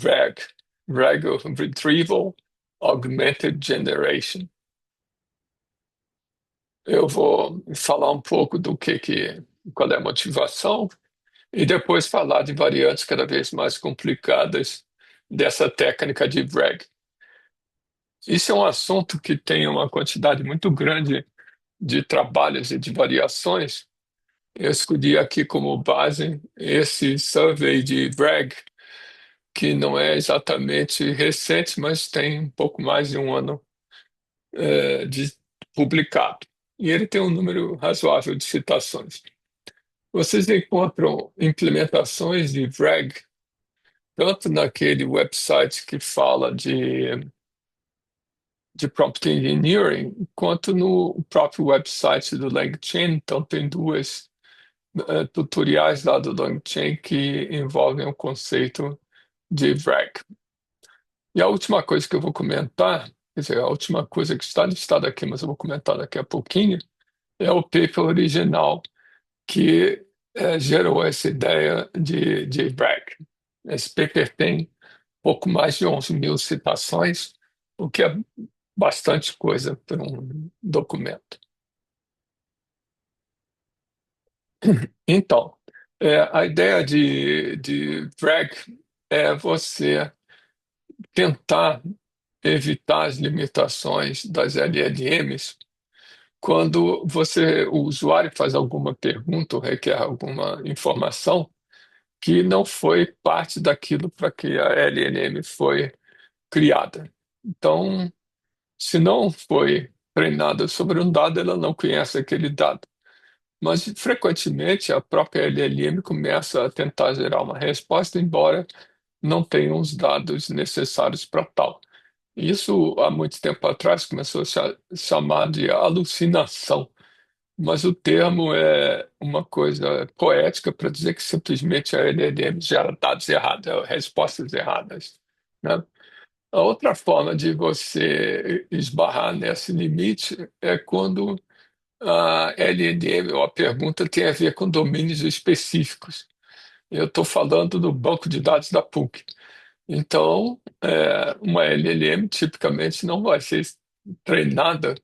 RAG, Rag Retrieval Augmented Generation. Eu vou falar um pouco qual é a motivação e depois falar de variantes cada vez mais complicadas dessa técnica de RAG. Isso é um assunto que tem uma quantidade muito grande de trabalhos e de variações. Eu escolhi aqui como base esse survey de RAG, que não é exatamente recente, mas tem um pouco mais de um ano de publicado. E ele tem um número razoável de citações. Vocês encontram implementações de RAG tanto naquele website que fala de prompt engineering, quanto no próprio website do LangChain. Então, tem duas tutoriais lá do LangChain que envolvem o conceito de RAG. E a última coisa que eu vou comentar, quer dizer, a última coisa que está listada aqui, mas eu vou comentar daqui a pouquinho, é o paper original que gerou essa ideia de RAG. Esse paper tem pouco mais de 11 mil citações, o que é bastante coisa para um documento. Então, a ideia de RAG é você tentar evitar as limitações das LLMs quando o usuário faz alguma pergunta ou requer alguma informação que não foi parte daquilo para que a LLM foi criada. Então, se não foi treinada sobre um dado, ela não conhece aquele dado. Mas, frequentemente, a própria LLM começa a tentar gerar uma resposta, embora não tenha os dados necessários para tal. Isso, há muito tempo atrás, começou a se chamar de alucinação, mas o termo é uma coisa poética para dizer que simplesmente a LLM gera dados errados, respostas erradas, né? A outra forma de você esbarrar nesse limite é quando a LLM ou a pergunta tem a ver com domínios específicos. Eu estou falando do banco de dados da PUC. Então, uma LLM tipicamente não vai ser treinada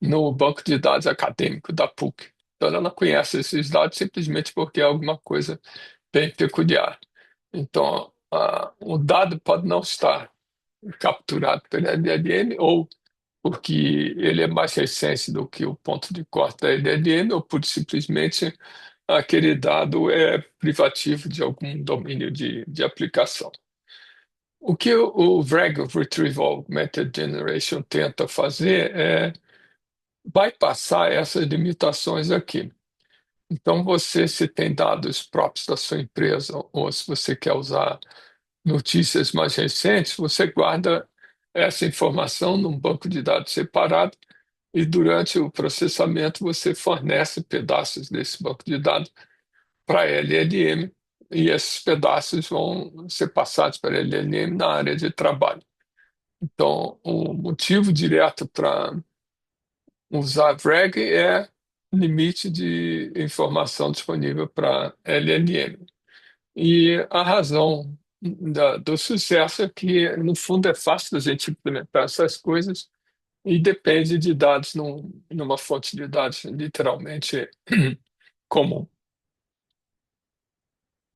no banco de dados acadêmico da PUC. Então, ela não conhece esses dados simplesmente porque é alguma coisa bem peculiar. Então, o dado pode não estar capturado pela LLM, ou porque ele é mais recente do que o ponto de corte da LLM, ou por simplesmente aquele dado é privativo de algum domínio de aplicação. O que o RAG, o Retrieval Augmented Generation, tenta fazer é bypassar essas limitações aqui. Então, se tem dados próprios da sua empresa, ou se você quer usar notícias mais recentes, você guarda essa informação num banco de dados separado e durante o processamento você fornece pedaços desse banco de dados para a LLM e esses pedaços vão ser passados para a LLM na área de trabalho. Então, o motivo direto para usar RAG é limite de informação disponível para LLM. E a razão do sucesso é que, no fundo, é fácil a gente implementar essas coisas e depende de dados numa fonte de dados literalmente comum.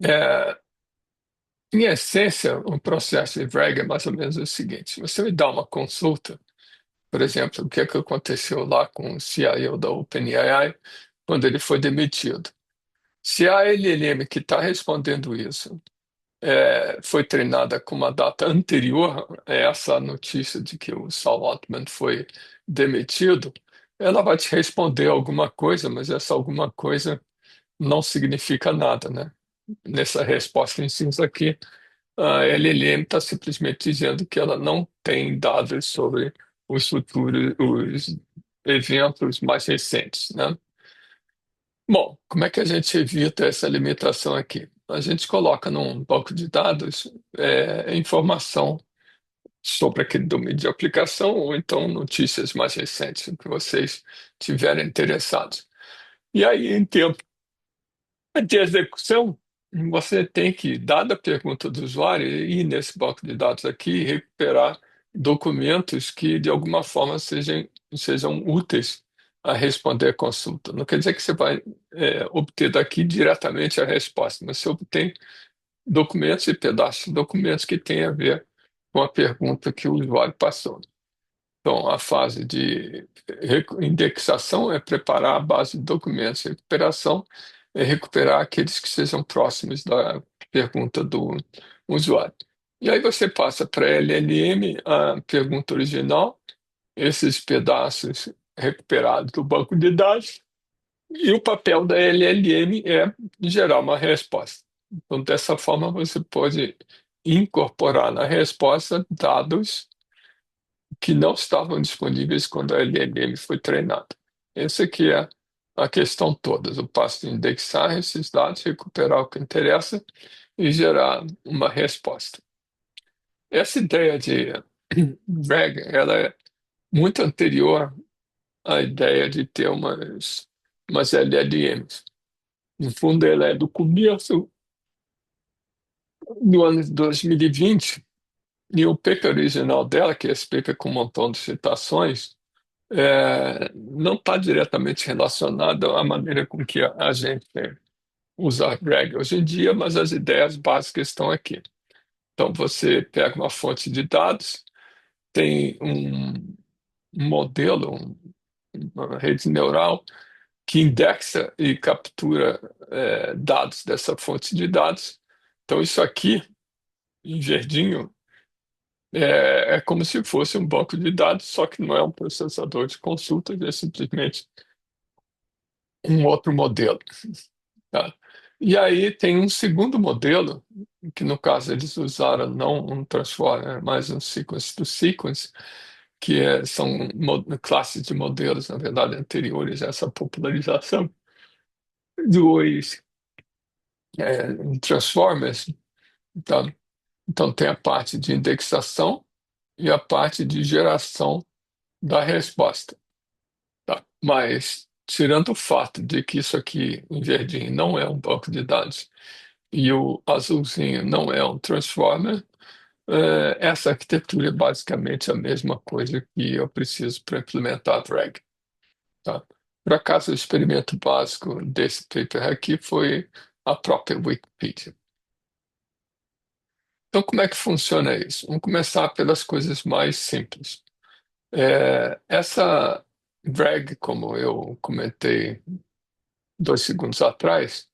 É, em essência, o processo de RAG é mais ou menos o seguinte: você me dá uma consulta, por exemplo, o que é que aconteceu lá com o CIO da OpenAI quando ele foi demitido. Se a LLM que está respondendo isso foi treinada com uma data anterior a essa notícia de que o Sam Altman foi demitido, ela vai te responder alguma coisa, mas essa alguma coisa não significa nada, né? Nessa resposta em cinza aqui, a LLM está simplesmente dizendo que ela não tem dados sobre os eventos mais recentes, né? Bom, como é que a gente evita essa limitação aqui? A gente coloca num banco de dados informação sobre aquele domínio de aplicação ou então notícias mais recentes em que vocês tiverem interessados. E aí, em tempo de execução, você tem que, dada a pergunta do usuário, ir nesse banco de dados aqui e recuperar documentos que, de alguma forma, sejam úteis a responder a consulta. Não quer dizer que você vai, obter daqui diretamente a resposta, mas você obtém documentos e pedaços de documentos que têm a ver com a pergunta que o usuário passou. Então, a fase de indexação é preparar a base de documentos. Recuperação é recuperar aqueles que sejam próximos da pergunta do usuário. E aí você passa para LLM, a pergunta original, esses pedaços recuperados do banco de dados, e o papel da LLM é gerar uma resposta. Então, dessa forma, você pode incorporar na resposta dados que não estavam disponíveis quando a LLM foi treinada. Essa aqui é a questão toda, o passo de indexar esses dados, recuperar o que interessa e gerar uma resposta. Essa ideia de RAG, ela é muito anterior à ideia de ter umas LLMs. No fundo, ela é do começo do ano de 2020, e o paper original dela, que é esse paper com um montão de citações, não está diretamente relacionado à maneira com que a gente usa RAG hoje em dia, mas as ideias básicas estão aqui. Então, você pega uma fonte de dados, tem um modelo, uma rede neural, que indexa e captura dados dessa fonte de dados. Então, isso aqui, em verdinho, é como se fosse um banco de dados, só que não é um processador de consultas, é simplesmente um outro modelo. Tá? E aí tem um segundo modelo, que no caso eles usaram não um transformer, mas um sequence to sequence, que são classes de modelos, na verdade, anteriores a essa popularização dos transformers. Tá? Então tem a parte de indexação e a parte de geração da resposta. Tá? Mas, tirando o fato de que isso aqui em verdinho não é um banco de dados, e o azulzinho não é um transformer, essa arquitetura é basicamente a mesma coisa que eu preciso para implementar a drag. Tá? Por acaso, o experimento básico desse paper aqui foi a própria Wikipedia. Então, como é que funciona isso? Vamos começar pelas coisas mais simples. Essa drag, como eu comentei 2 segundos atrás,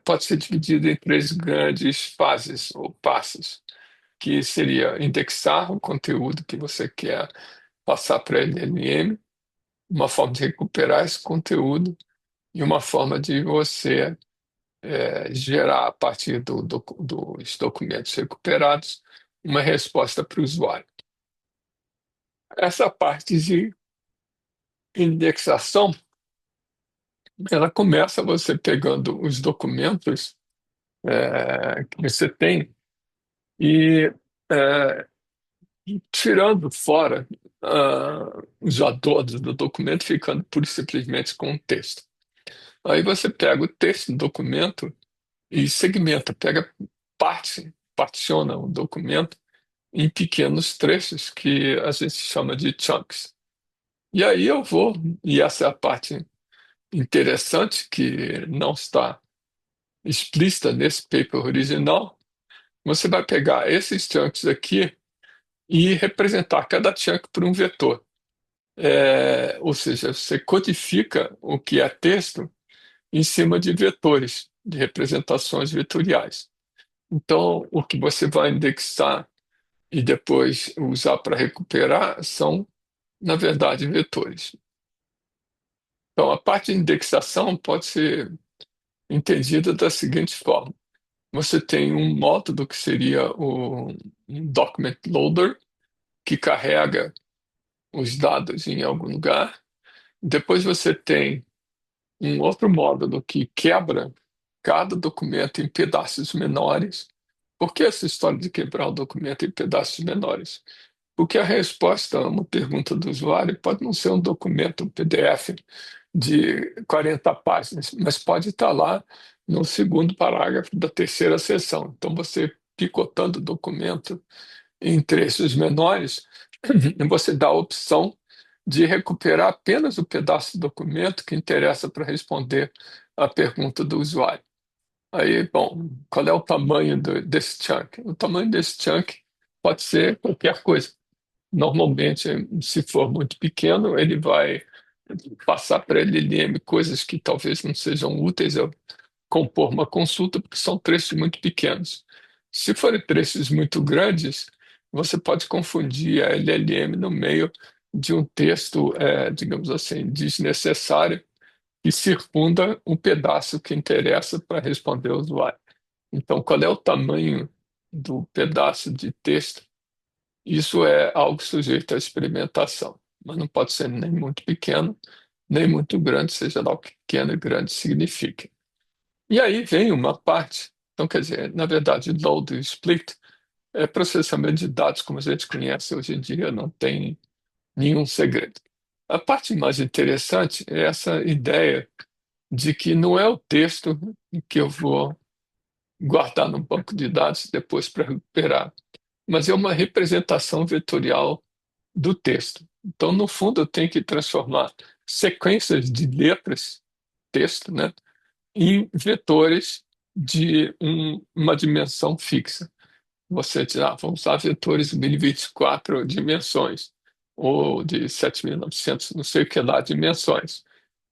pode ser dividida em três grandes fases ou passos, que seria indexar o conteúdo que você quer passar para a LLM, uma forma de recuperar esse conteúdo e uma forma de você gerar, a partir dos documentos recuperados, uma resposta para o usuário. Essa parte de indexação, ela começa você pegando os documentos que você tem e é, tirando fora os adornos do documento, ficando pura e simplesmente com o texto. Aí você pega o texto do documento e segmenta, pega particiona o documento em pequenos trechos que a gente chama de chunks. E aí eu vou, e essa é a parte interessante que não está explícita nesse paper original, você vai pegar esses chunks aqui e representar cada chunk por um vetor. Ou seja, você codifica o que é texto em cima de vetores, de representações vetoriais. Então, o que você vai indexar e depois usar para recuperar são, na verdade, vetores. Então, a parte de indexação pode ser entendida da seguinte forma: você tem um módulo que seria o um document loader, que carrega os dados em algum lugar. Depois você tem um outro módulo que quebra cada documento em pedaços menores. Por que essa história de quebrar o documento em pedaços menores? Porque a resposta a uma pergunta do usuário pode não ser um documento, um PDF de 40 páginas, mas pode estar lá no segundo parágrafo da terceira seção. Então, você picotando o documento em trechos menores, você dá a opção de recuperar apenas o pedaço do documento que interessa para responder à pergunta do usuário. Aí, bom, qual é o tamanho desse chunk? O tamanho desse chunk pode ser qualquer coisa. Normalmente, se for muito pequeno, ele vai passar para a LLM coisas que talvez não sejam úteis a compor uma consulta, porque são trechos muito pequenos. Se forem trechos muito grandes, você pode confundir a LLM no meio de um texto, digamos assim, desnecessário, e circunda um pedaço que interessa para responder ao usuário. Então, qual é o tamanho do pedaço de texto? Isso é algo sujeito à experimentação, mas não pode ser nem muito pequeno, nem muito grande, seja lá o que pequeno e grande signifique. E aí vem uma parte, então quer dizer, na verdade, load e split é processamento de dados como a gente conhece hoje em dia, não tem nenhum segredo. A parte mais interessante é essa ideia de que não é o texto que eu vou guardar no banco de dados depois para recuperar, mas é uma representação vetorial do texto. Então, no fundo, eu tenho que transformar sequências de letras, texto, né, em vetores de uma dimensão fixa. Você diz, vamos usar vetores de 1024 dimensões, ou de 7.900, não sei o que lá, dimensões.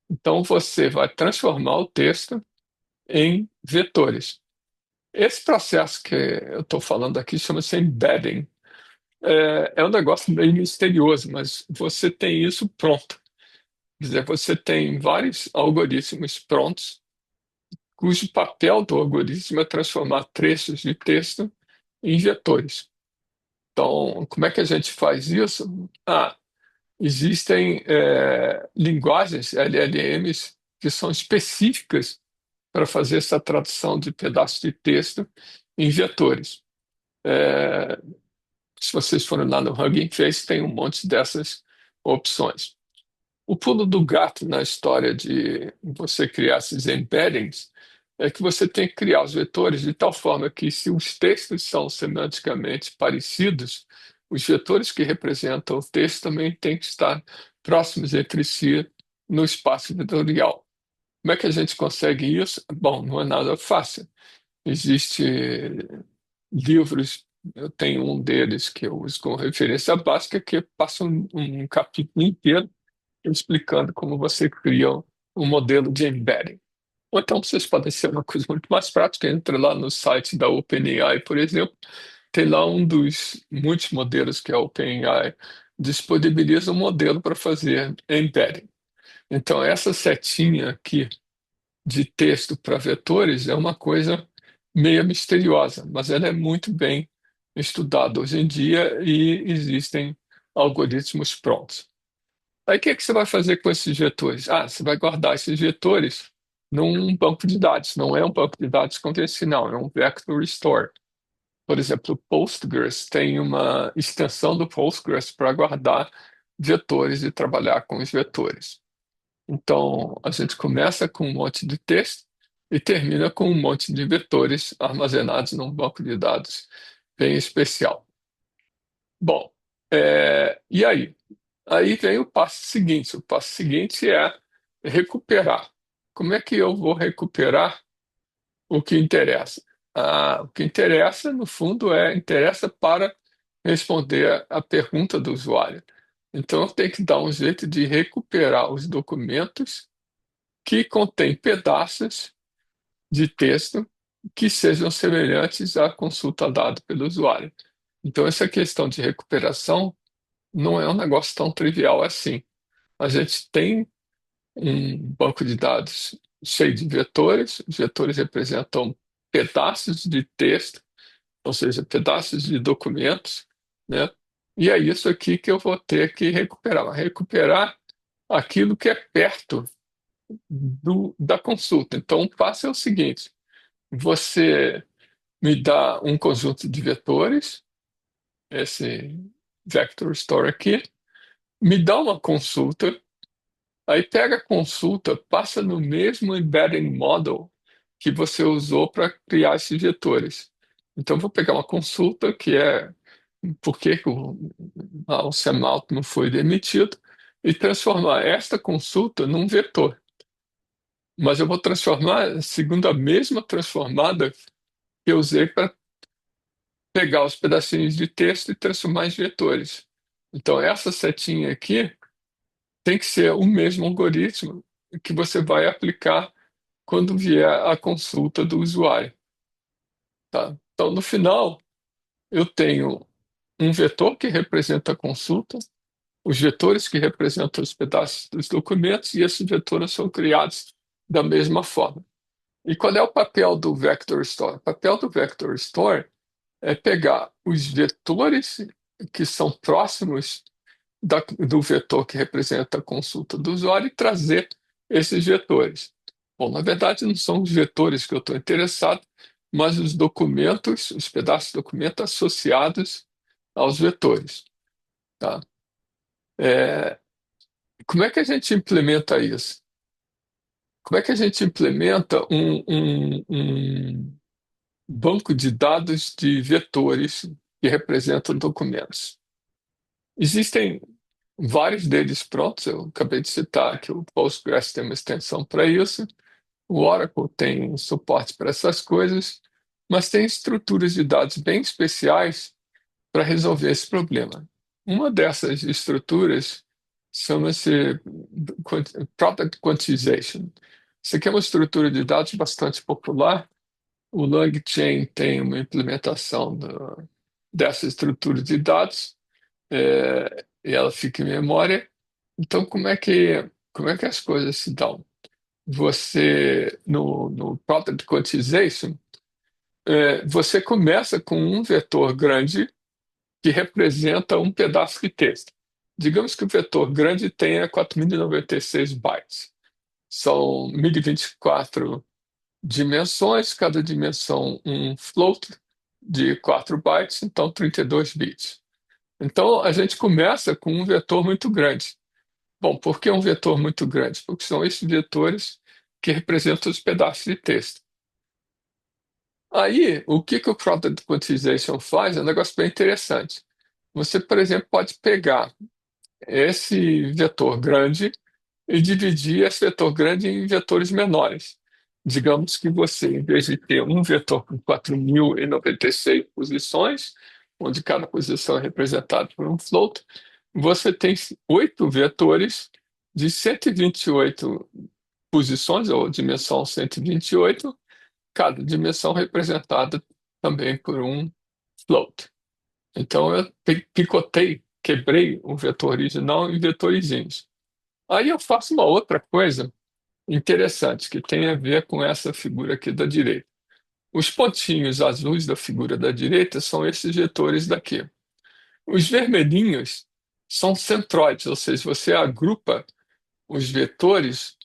Então, você vai transformar o texto em vetores. Esse processo que eu estou falando aqui chama-se embedding. É um negócio meio misterioso, mas você tem isso pronto. Quer dizer, você tem vários algoritmos prontos, cujo papel do algoritmo é transformar trechos de texto em vetores. Então, como é que a gente faz isso? Existem linguagens LLMs que são específicas para fazer essa tradução de pedaços de texto em vetores. É, Se vocês forem lá no Hugging Face, tem um monte dessas opções. O pulo do gato na história de você criar esses embeddings é que você tem que criar os vetores de tal forma que, se os textos são semanticamente parecidos, os vetores que representam o texto também têm que estar próximos entre si no espaço vetorial. Como é que a gente consegue isso? Bom, não é nada fácil. Existem livros, eu tenho um deles que eu uso como referência básica, que passa um capítulo inteiro explicando como você cria um modelo de embedding. Ou então vocês podem ser uma coisa muito mais prática, entra lá no site da OpenAI, por exemplo, tem lá um dos muitos modelos que a OpenAI disponibiliza um modelo para fazer embedding. Então, essa setinha aqui de texto para vetores é uma coisa meio misteriosa, mas ela é muito bem estudada hoje em dia e existem algoritmos prontos. Aí o que é que você vai fazer com esses vetores? Você vai guardar esses vetores num banco de dados. Não é um banco de dados convencional, é um vector store. Por exemplo, o Postgres tem uma extensão do Postgres para guardar vetores e trabalhar com os vetores. Então, a gente começa com um monte de texto e termina com um monte de vetores armazenados num banco de dados bem especial. Bom, e aí? Aí vem o passo seguinte. O passo seguinte é recuperar. Como é que eu vou recuperar o que interessa? O que interessa, no fundo, interessa para responder a pergunta do usuário. Então, eu tenho que dar um jeito de recuperar os documentos que contêm pedaços de texto que sejam semelhantes à consulta dada pelo usuário. Então, essa questão de recuperação não é um negócio tão trivial assim. A gente tem um banco de dados cheio de vetores. Os vetores representam pedaços de texto, ou seja, pedaços de documentos, né? E é isso aqui que eu vou ter que recuperar. Recuperar aquilo que é perto da consulta. Então, o passo é o seguinte: você me dá um conjunto de vetores, esse vector store aqui, me dá uma consulta. Aí pega a consulta, passa no mesmo embedding model que você usou para criar esses vetores. Então, eu vou pegar uma consulta que é por que que o Semalto não foi demitido e transformar esta consulta num vetor. Mas eu vou transformar segundo a mesma transformada que eu usei para pegar os pedacinhos de texto e transformar em vetores. Então, essa setinha aqui tem que ser o mesmo algoritmo que você vai aplicar quando vier a consulta do usuário, tá? Então, no final, eu tenho um vetor que representa a consulta, os vetores que representam os pedaços dos documentos, e esses vetores são criados da mesma forma. E qual é o papel do Vector Store? O papel do Vector Store é pegar os vetores que são próximos do vetor que representa a consulta do usuário e trazer esses vetores. Bom, na verdade, não são os vetores que eu estou interessado, mas os documentos, os pedaços de documento associados aos vetores, tá? É, como é que a gente implementa isso? Como é que a gente implementa um banco de dados de vetores que representam documentos? Existem vários deles prontos, eu acabei de citar que o Postgres tem uma extensão para isso, o Oracle tem suporte para essas coisas, mas tem estruturas de dados bem especiais para resolver esse problema. Uma dessas estruturas chama-se Product Quantization. Isso aqui é uma estrutura de dados bastante popular. O LangChain tem uma implementação dessa estrutura de dados, e ela fica em memória. Então, como é que as coisas se dão? Você, no Product Quantization, você começa com um vetor grande que representa um pedaço de texto. Digamos que o vetor grande tenha 4.096 bytes. São 1.024 dimensões, cada dimensão um float de 4 bytes, então 32 bits. Então, a gente começa com um vetor muito grande. Bom, por que um vetor muito grande? Porque são esses vetores que representam os pedaços de texto. Aí, o que o Product Quantization faz é um negócio bem interessante. Você, por exemplo, pode pegar esse vetor grande e dividir esse vetor grande em vetores menores. Digamos que você, em vez de ter um vetor com 4.096 posições, onde cada posição é representada por um float, você tem 8 vetores de 128 posições, ou dimensão 128, cada dimensão representada também por um float. Então eu picotei, quebrei o vetor original em vetorizinhos. Aí eu faço uma outra coisa interessante que tem a ver com essa figura aqui da direita. Os pontinhos azuis da figura da direita são esses vetores daqui. Os vermelhinhos são centroides, ou seja, você agrupa os vetores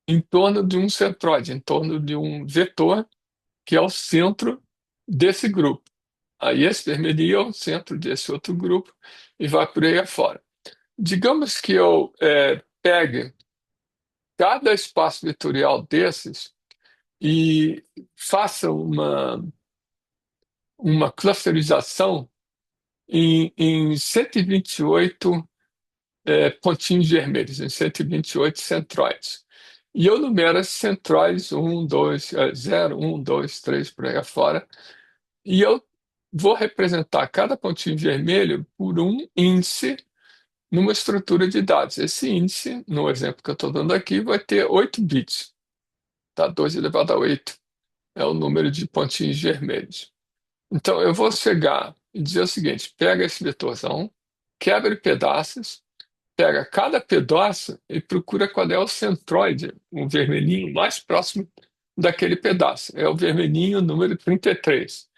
em torno de um centroide, em torno de um vetor que é o centro desse grupo. Aí esse vermelhinho é o centro desse outro grupo e vai por aí afora. Digamos que eu pegue cada espaço vetorial desses e faça uma clusterização em 128 pontinhos vermelhos, em 128 centroides. E eu numero esses centroides 1, 2, 0, 1, 2, 3, por aí afora. E eu vou representar cada pontinho vermelho por um índice numa estrutura de dados. Esse índice, no exemplo que eu estou dando aqui, vai ter 8 bits. Tá? 2 elevado a 8 é o número de pontinhos vermelhos. Então, eu vou chegar e dizer o seguinte: pega esse vetorzão, quebra em pedaços, pega cada pedaço e procura qual é o centroide, o vermelhinho mais próximo daquele pedaço. É o vermelhinho número 33.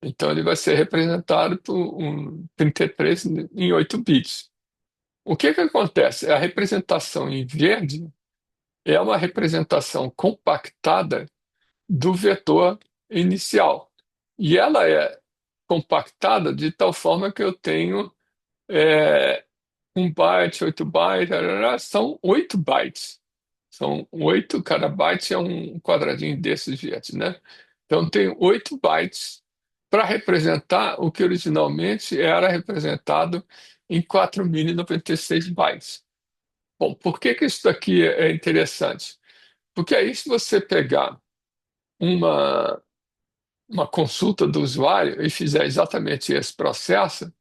Então, ele vai ser representado por um 33 em 8 bits. O que que acontece? A representação em verde é uma representação compactada do vetor inicial. E ela é compactada de tal forma que eu tenho 1 byte, 8 bytes, são 8 bytes. São 8, cada byte é um quadradinho desses verdes, né? Então tem 8 bytes para representar o que originalmente era representado em 4.096 bytes. Bom, por que que isso daqui é interessante? Porque aí, se você pegar uma, uma consulta do usuário e fizer exatamente esse processo,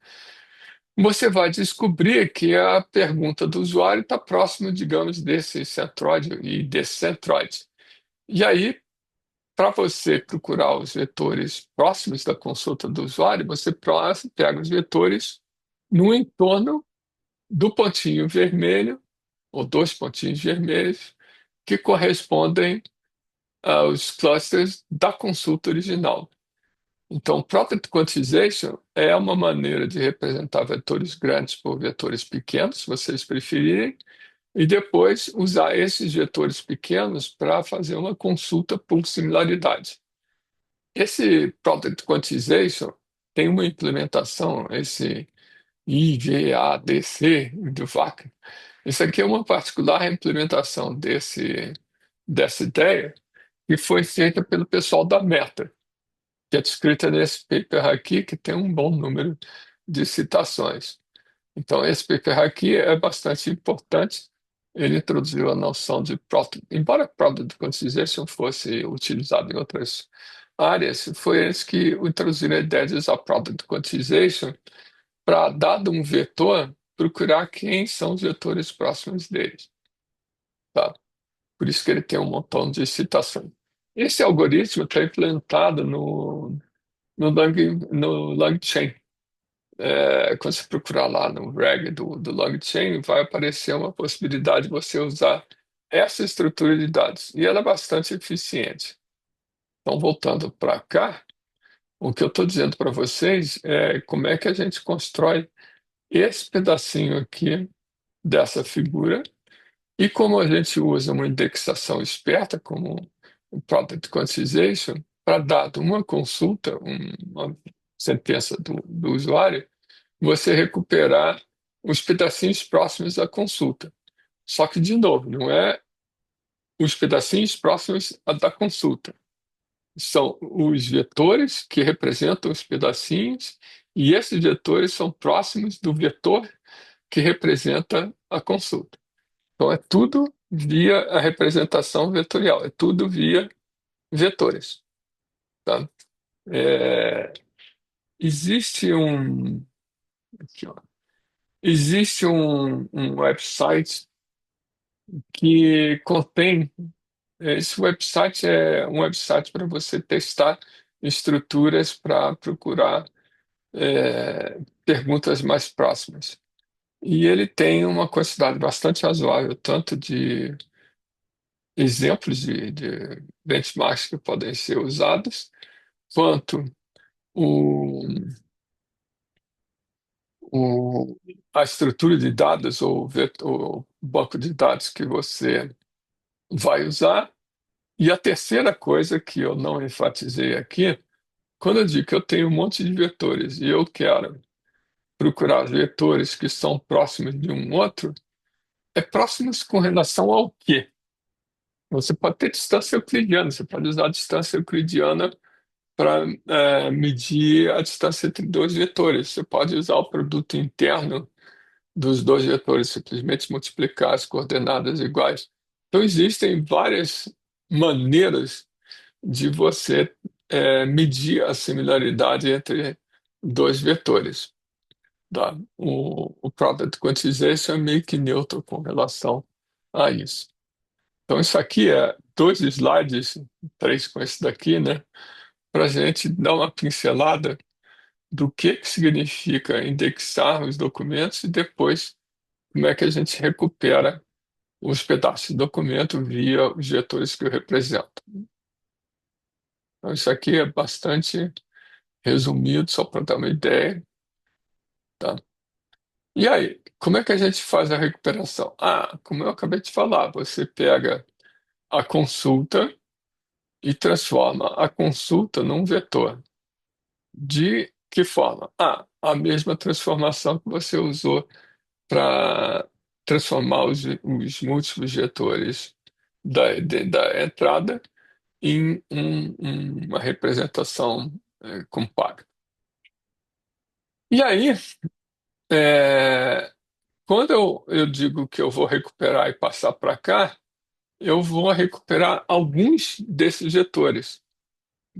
você vai descobrir que a pergunta do usuário está próximo, digamos, desse centroide e desse centroide. E aí, para você procurar os vetores próximos da consulta do usuário, você pega os vetores no entorno do pontinho vermelho, ou dois pontinhos vermelhos, que correspondem aos clusters da consulta original. Então, Product Quantization é uma maneira de representar vetores grandes por vetores pequenos, se vocês preferirem, e depois usar esses vetores pequenos para fazer uma consulta por similaridade. Esse Product Quantization tem uma implementação, esse IVADC do VAC. Isso aqui é uma particular implementação dessa ideia que foi feita pelo pessoal da Meta, que é descrita nesse paper aqui, que tem um bom número de citações. Então, esse paper aqui é bastante importante. Ele introduziu a noção de product, embora product quantization fosse utilizado em outras áreas, foi eles que introduziram a ideia de usar product quantization para, dado um vetor, procurar quem são os vetores próximos deles. Tá? Por isso que ele tem um montão de citações. Esse algoritmo está implementado no LangChain. Quando você procurar lá no reg do LangChain, vai aparecer uma possibilidade de você usar essa estrutura de dados. E ela é bastante eficiente. Então, voltando para cá, o que eu estou dizendo para vocês é como é que a gente constrói esse pedacinho aqui dessa figura e como a gente usa uma indexação esperta, como o Product Quantization, para dado uma consulta, uma sentença do usuário, você recuperar os pedacinhos próximos da consulta. Só que, de novo, não é os pedacinhos próximos da consulta. São os vetores que representam os pedacinhos, e esses vetores são próximos do vetor que representa a consulta. Então, é tudo via a representação vetorial, é tudo via vetores. Tá? É, existe um, aqui, ó, existe um website que contém. Esse website é um website para você testar estruturas para procurar perguntas mais próximas. E ele tem uma quantidade bastante razoável, tanto de exemplos de benchmarks que podem ser usados, quanto o, o, a estrutura de dados ou o banco de dados que você vai usar. E a terceira coisa que eu não enfatizei aqui, quando eu digo que eu tenho um monte de vetores e eu quero procurar vetores que são próximos de um outro, é próximos com relação ao quê? Você pode ter distância euclidiana, você pode usar a distância euclidiana para medir a distância entre dois vetores. Você pode usar o produto interno dos dois vetores, simplesmente multiplicar as coordenadas iguais. Então, existem várias maneiras de você medir a similaridade entre dois vetores. Tá? O Product Quantization é meio que neutro com relação a isso. Então, isso aqui é dois slides, três com esse daqui, né? Para a gente dar uma pincelada do que significa indexar os documentos e depois como é que a gente recupera os pedaços do documento via os vetores que eu represento. Então, isso aqui é bastante resumido, só para dar uma ideia, tá? E aí, como é que a gente faz a recuperação? Como eu acabei de falar, você pega a consulta e transforma a consulta num vetor. De que forma? A mesma transformação que você usou para transformar os múltiplos vetores da entrada em uma representação compacta. E aí, é, quando eu digo que eu vou recuperar e passar para cá, eu vou recuperar alguns desses vetores.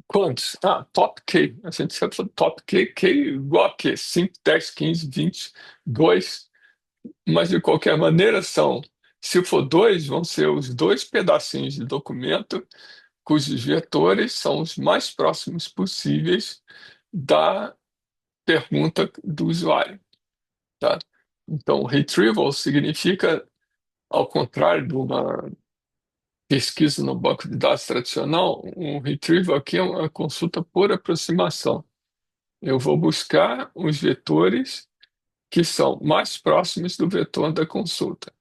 Quantos? Ah, top K. A gente sempre fala top K, K igual a quê? 5, 10, 15, 20, 2. Mas, de qualquer maneira, se for dois, vão ser os dois pedacinhos de documento cujos vetores são os mais próximos possíveis da pergunta do usuário, tá? Então, retrieval significa, ao contrário de uma pesquisa no banco de dados tradicional, um retrieval aqui é uma consulta por aproximação. Eu vou buscar os vetores que são mais próximos do vetor da consulta.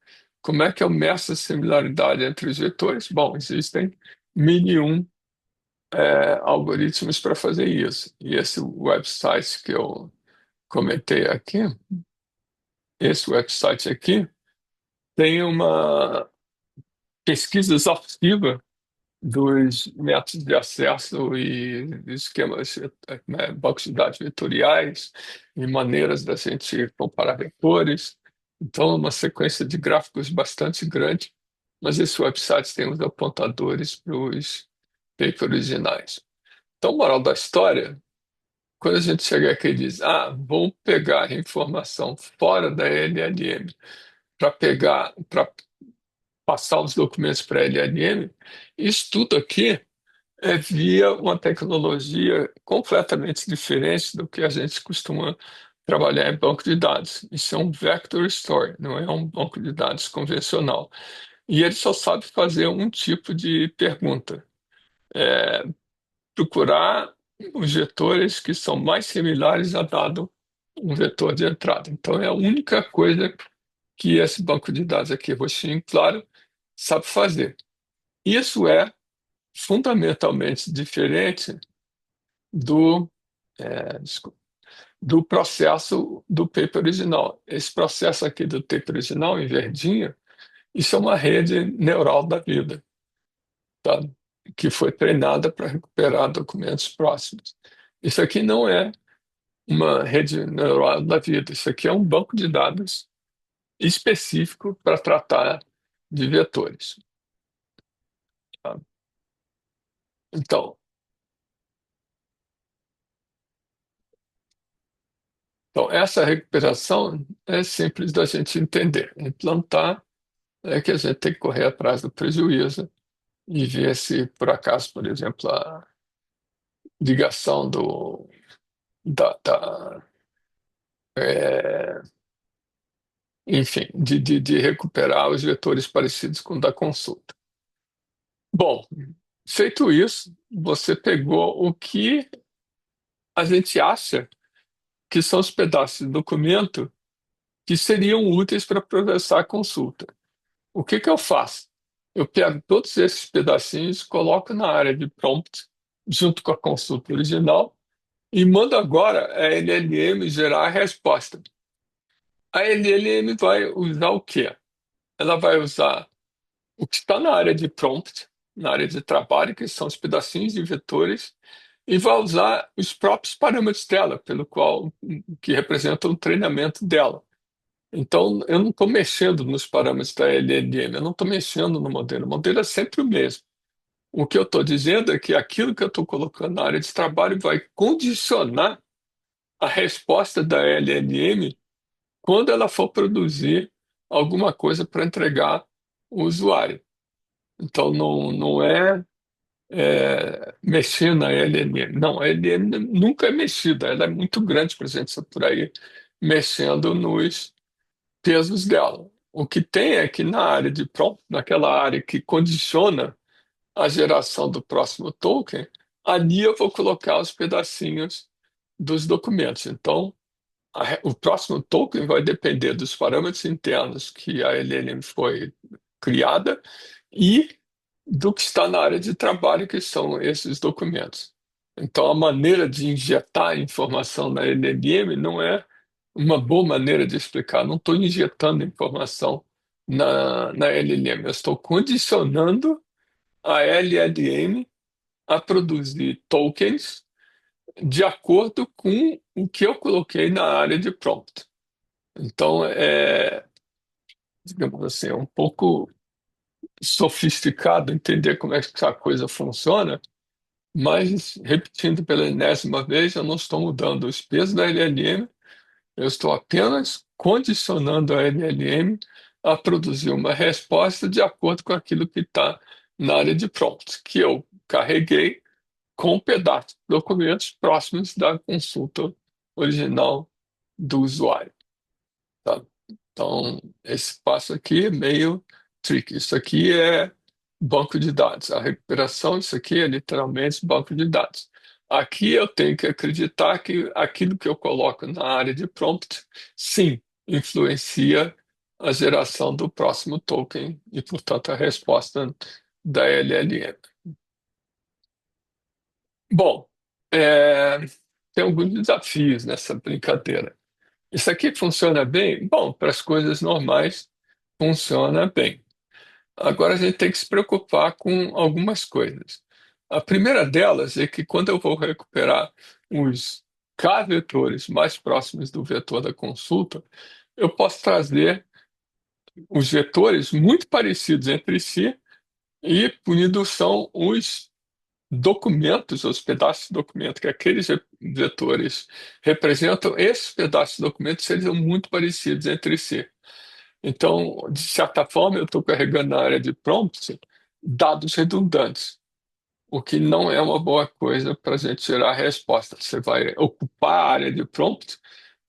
Como é que eu meço a similaridade entre os vetores? Bom, existem mil e um algoritmos para fazer isso. E esse website que eu comentei aqui, esse website aqui, tem uma pesquisa exaustiva dos métodos de acesso e esquemas, bancos de dados vetoriais e maneiras da gente comparar vetores. Então, é uma sequência de gráficos bastante grande, mas esse website tem os apontadores para os papers originais. Então, moral da história, quando a gente chega aqui e diz, vou pegar informação fora da LLM para passar os documentos para a LLM, isso tudo aqui é via uma tecnologia completamente diferente do que a gente costuma trabalhar em banco de dados. Isso é um vector store, não é um banco de dados convencional. E ele só sabe fazer um tipo de pergunta: é, procurar os vetores que são mais similares a dado um vetor de entrada. Então, é a única coisa que esse banco de dados aqui, roxinho claro, sabe fazer. Isso é fundamentalmente diferente do, desculpa, do processo do paper original. Esse processo aqui do paper original, em verdinho, isso é uma rede neural da vida, tá? Que foi treinada para recuperar documentos próximos. Isso aqui não é uma rede neural da vida, isso aqui é um banco de dados específico para tratar de vetores, tá? Então, essa recuperação é simples da gente entender. Implantar é que a gente tem que correr atrás do prejuízo e ver se, por acaso, por exemplo, a ligação da é, enfim, de recuperar os vetores parecidos com o da consulta. Bom, feito isso, você pegou o que a gente acha que são os pedaços de documento que seriam úteis para processar a consulta. O que que eu faço? Eu pego todos esses pedacinhos, coloco na área de prompt, junto com a consulta original, e mando agora a LLM gerar a resposta. A LLM vai usar o quê? Ela vai usar o que está na área de prompt, na área de trabalho, que são os pedacinhos de vetores, e vai usar os próprios parâmetros dela, pelo qual que representam o treinamento dela. Então, eu não estou mexendo nos parâmetros da LLM, eu não estou mexendo no modelo. O modelo é sempre o mesmo. O que eu estou dizendo é que aquilo que eu estou colocando na área de trabalho vai condicionar a resposta da LLM quando ela for produzir alguma coisa para entregar o usuário. Então, não é mexer na LLM. Não, a LLM nunca é mexida, ela é muito grande para a gente ser por aí mexendo nos pesos dela. O que tem é que na área de prompt, naquela área que condiciona a geração do próximo token, ali eu vou colocar os pedacinhos dos documentos. Então, o próximo token vai depender dos parâmetros internos que a LLM foi criada e do que está na área de trabalho, que são esses documentos. Então, a maneira de injetar informação na LLM não é uma boa maneira de explicar. Não estou injetando informação na LLM. Eu estou condicionando a LLM a produzir tokens de acordo com o que eu coloquei na área de prompt. Então, digamos assim, é um pouco sofisticado entender como é que essa coisa funciona, mas, repetindo pela enésima vez, eu não estou mudando os pesos da LLM, eu estou apenas condicionando a LLM a produzir uma resposta de acordo com aquilo que está na área de prompt, que eu carreguei com pedaços de documentos próximos da consulta original do usuário. Tá? Então, esse passo aqui é meio tricky. Isso aqui é banco de dados. A recuperação, isso aqui é literalmente banco de dados. Aqui eu tenho que acreditar que aquilo que eu coloco na área de prompt, sim, influencia a geração do próximo token e, portanto, a resposta da LLM. Bom, é, tem alguns desafios nessa brincadeira. Isso aqui funciona bem? Bom, para as coisas normais funciona bem. Agora a gente tem que se preocupar com algumas coisas. A primeira delas é que quando eu vou recuperar os k-vetores mais próximos do vetor da consulta, eu posso trazer os vetores muito parecidos entre si e, por indução, os documentos, os pedaços de documento que aqueles vetores representam, esses pedaços de documento seriam muito parecidos entre si. Então, de certa forma, eu estou carregando na área de prompt dados redundantes, o que não é uma boa coisa para a gente gerar resposta. Você vai ocupar a área de prompt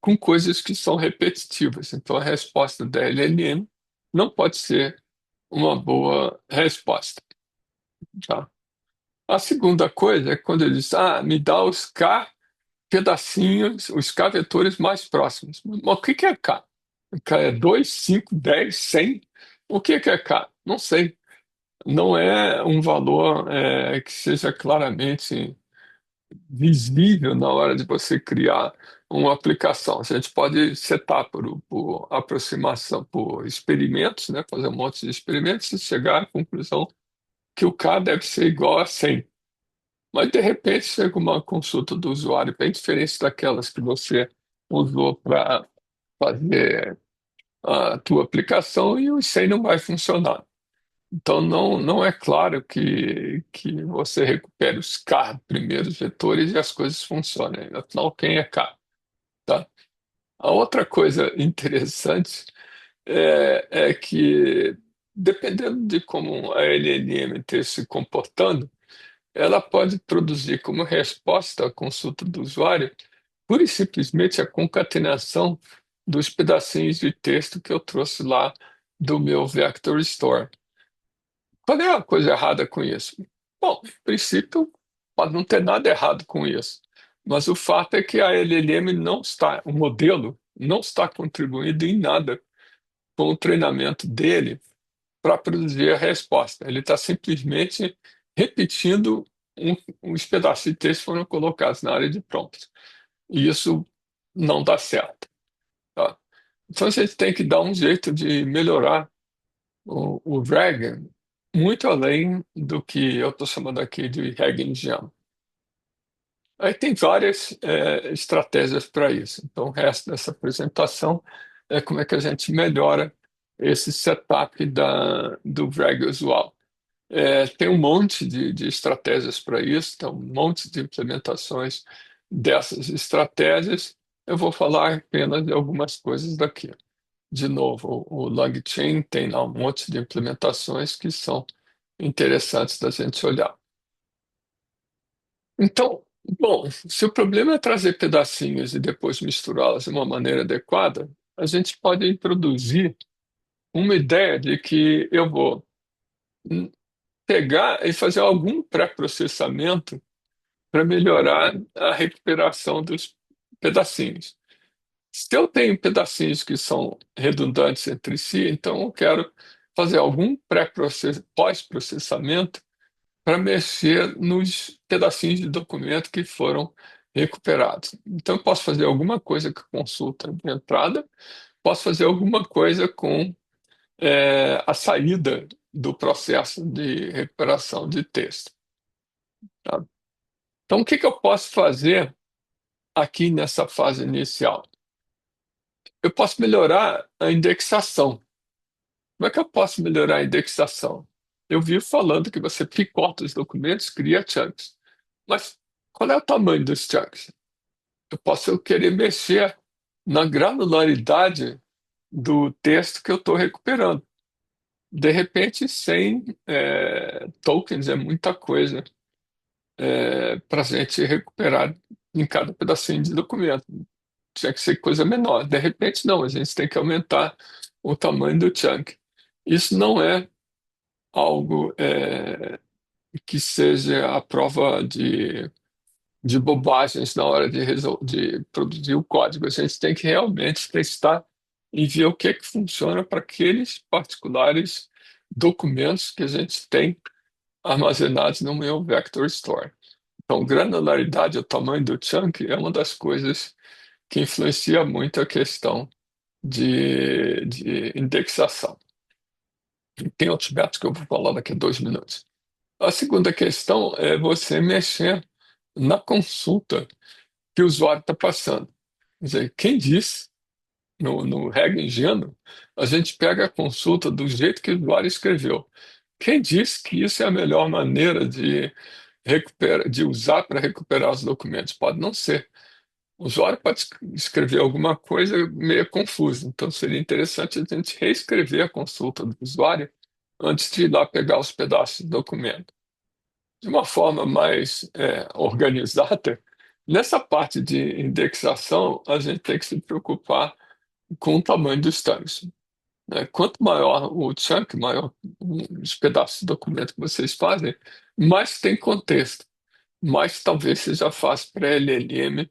com coisas que são repetitivas. Então, a resposta da LLM não pode ser uma boa resposta. Tá? A segunda coisa é quando ele diz, me dá os K pedacinhos, os K vetores mais próximos. Mas o que que é K? K é 2, 5, 10, 100? O que que é K? Não sei. Não é um valor que seja claramente visível na hora de você criar uma aplicação. A gente pode setar por aproximação, por experimentos, né? Fazer um monte de experimentos e chegar à conclusão que o K deve ser igual a 100. Mas, de repente, chega uma consulta do usuário bem diferente daquelas que você usou para fazer a tua aplicação e o 100 não vai funcionar. Então, não é claro que você recupere os K primeiros vetores e as coisas funcionem. Afinal, quem é K? Tá? A outra coisa interessante é que, dependendo de como a LLM esteja se comportando, ela pode produzir como resposta à consulta do usuário pura e simplesmente a concatenação dos pedacinhos de texto que eu trouxe lá do meu Vector Store. Qual é a coisa errada com isso? Bom, em princípio, pode não ter nada errado com isso, mas o fato é que a LLM não está, o modelo não está contribuindo em nada com o treinamento dele para produzir a resposta. Ele está simplesmente repetindo uns pedaços de texto que foram colocados na área de prompt. E isso não dá certo. Tá? Então a gente tem que dar um jeito de melhorar o RAG muito além do que eu estou chamando aqui de RAG Engine. Aí tem várias estratégias para isso. Então o resto dessa apresentação é como é que a gente melhora esse setup do RAG usual. Tem um monte de estratégias para isso, tem um monte de implementações dessas estratégias. Eu vou falar apenas de algumas coisas daqui. De novo, o LangChain tem lá um monte de implementações que são interessantes da gente olhar. Então, bom, se o problema é trazer pedacinhos e depois misturá-los de uma maneira adequada, a gente pode introduzir uma ideia de que eu vou pegar e fazer algum pré-processamento para melhorar a recuperação dos pedacinhos. Se eu tenho pedacinhos que são redundantes entre si, então eu quero fazer algum pós-processamento para mexer nos pedacinhos de documento que foram recuperados. Então eu posso fazer alguma coisa com a consulta de entrada, posso fazer alguma coisa com a saída do processo de recuperação de texto. Tá? Então, o que que eu posso fazer aqui nessa fase inicial? Eu posso melhorar a indexação. Como é que eu posso melhorar a indexação? Eu vi falando que você picota os documentos, cria chunks. Mas qual é o tamanho dos chunks? Eu posso querer mexer na granularidade do texto que eu estou recuperando. De repente, 100 tokens é muita coisa para a gente recuperar em cada pedacinho de documento. Tinha que ser coisa menor. De repente, não, a gente tem que aumentar o tamanho do chunk. Isso não é algo que seja a prova de bobagens na hora de produzir o código. A gente tem que realmente testar e ver o que é que funciona para aqueles particulares documentos que a gente tem armazenados no meu Vector Store. Então, granularidade, o tamanho do chunk, é uma das coisas que influencia muito a questão de indexação. Tem outros métodos que eu vou falar daqui a 2 minutos. A segunda questão é você mexer na consulta que o usuário está passando. Quer dizer, quem diz, no regra ingênuo, a gente pega a consulta do jeito que o usuário escreveu. Quem diz que isso é a melhor maneira de usar para recuperar os documentos? Pode não ser. O usuário pode escrever alguma coisa meio confusa, então seria interessante a gente reescrever a consulta do usuário antes de ir lá pegar os pedaços do documento. De uma forma mais organizada, nessa parte de indexação, a gente tem que se preocupar com o tamanho dos tags, né? Quanto maior o chunk, maior os pedaços do documento que vocês fazem, mais tem contexto, mais talvez seja fácil para a LLM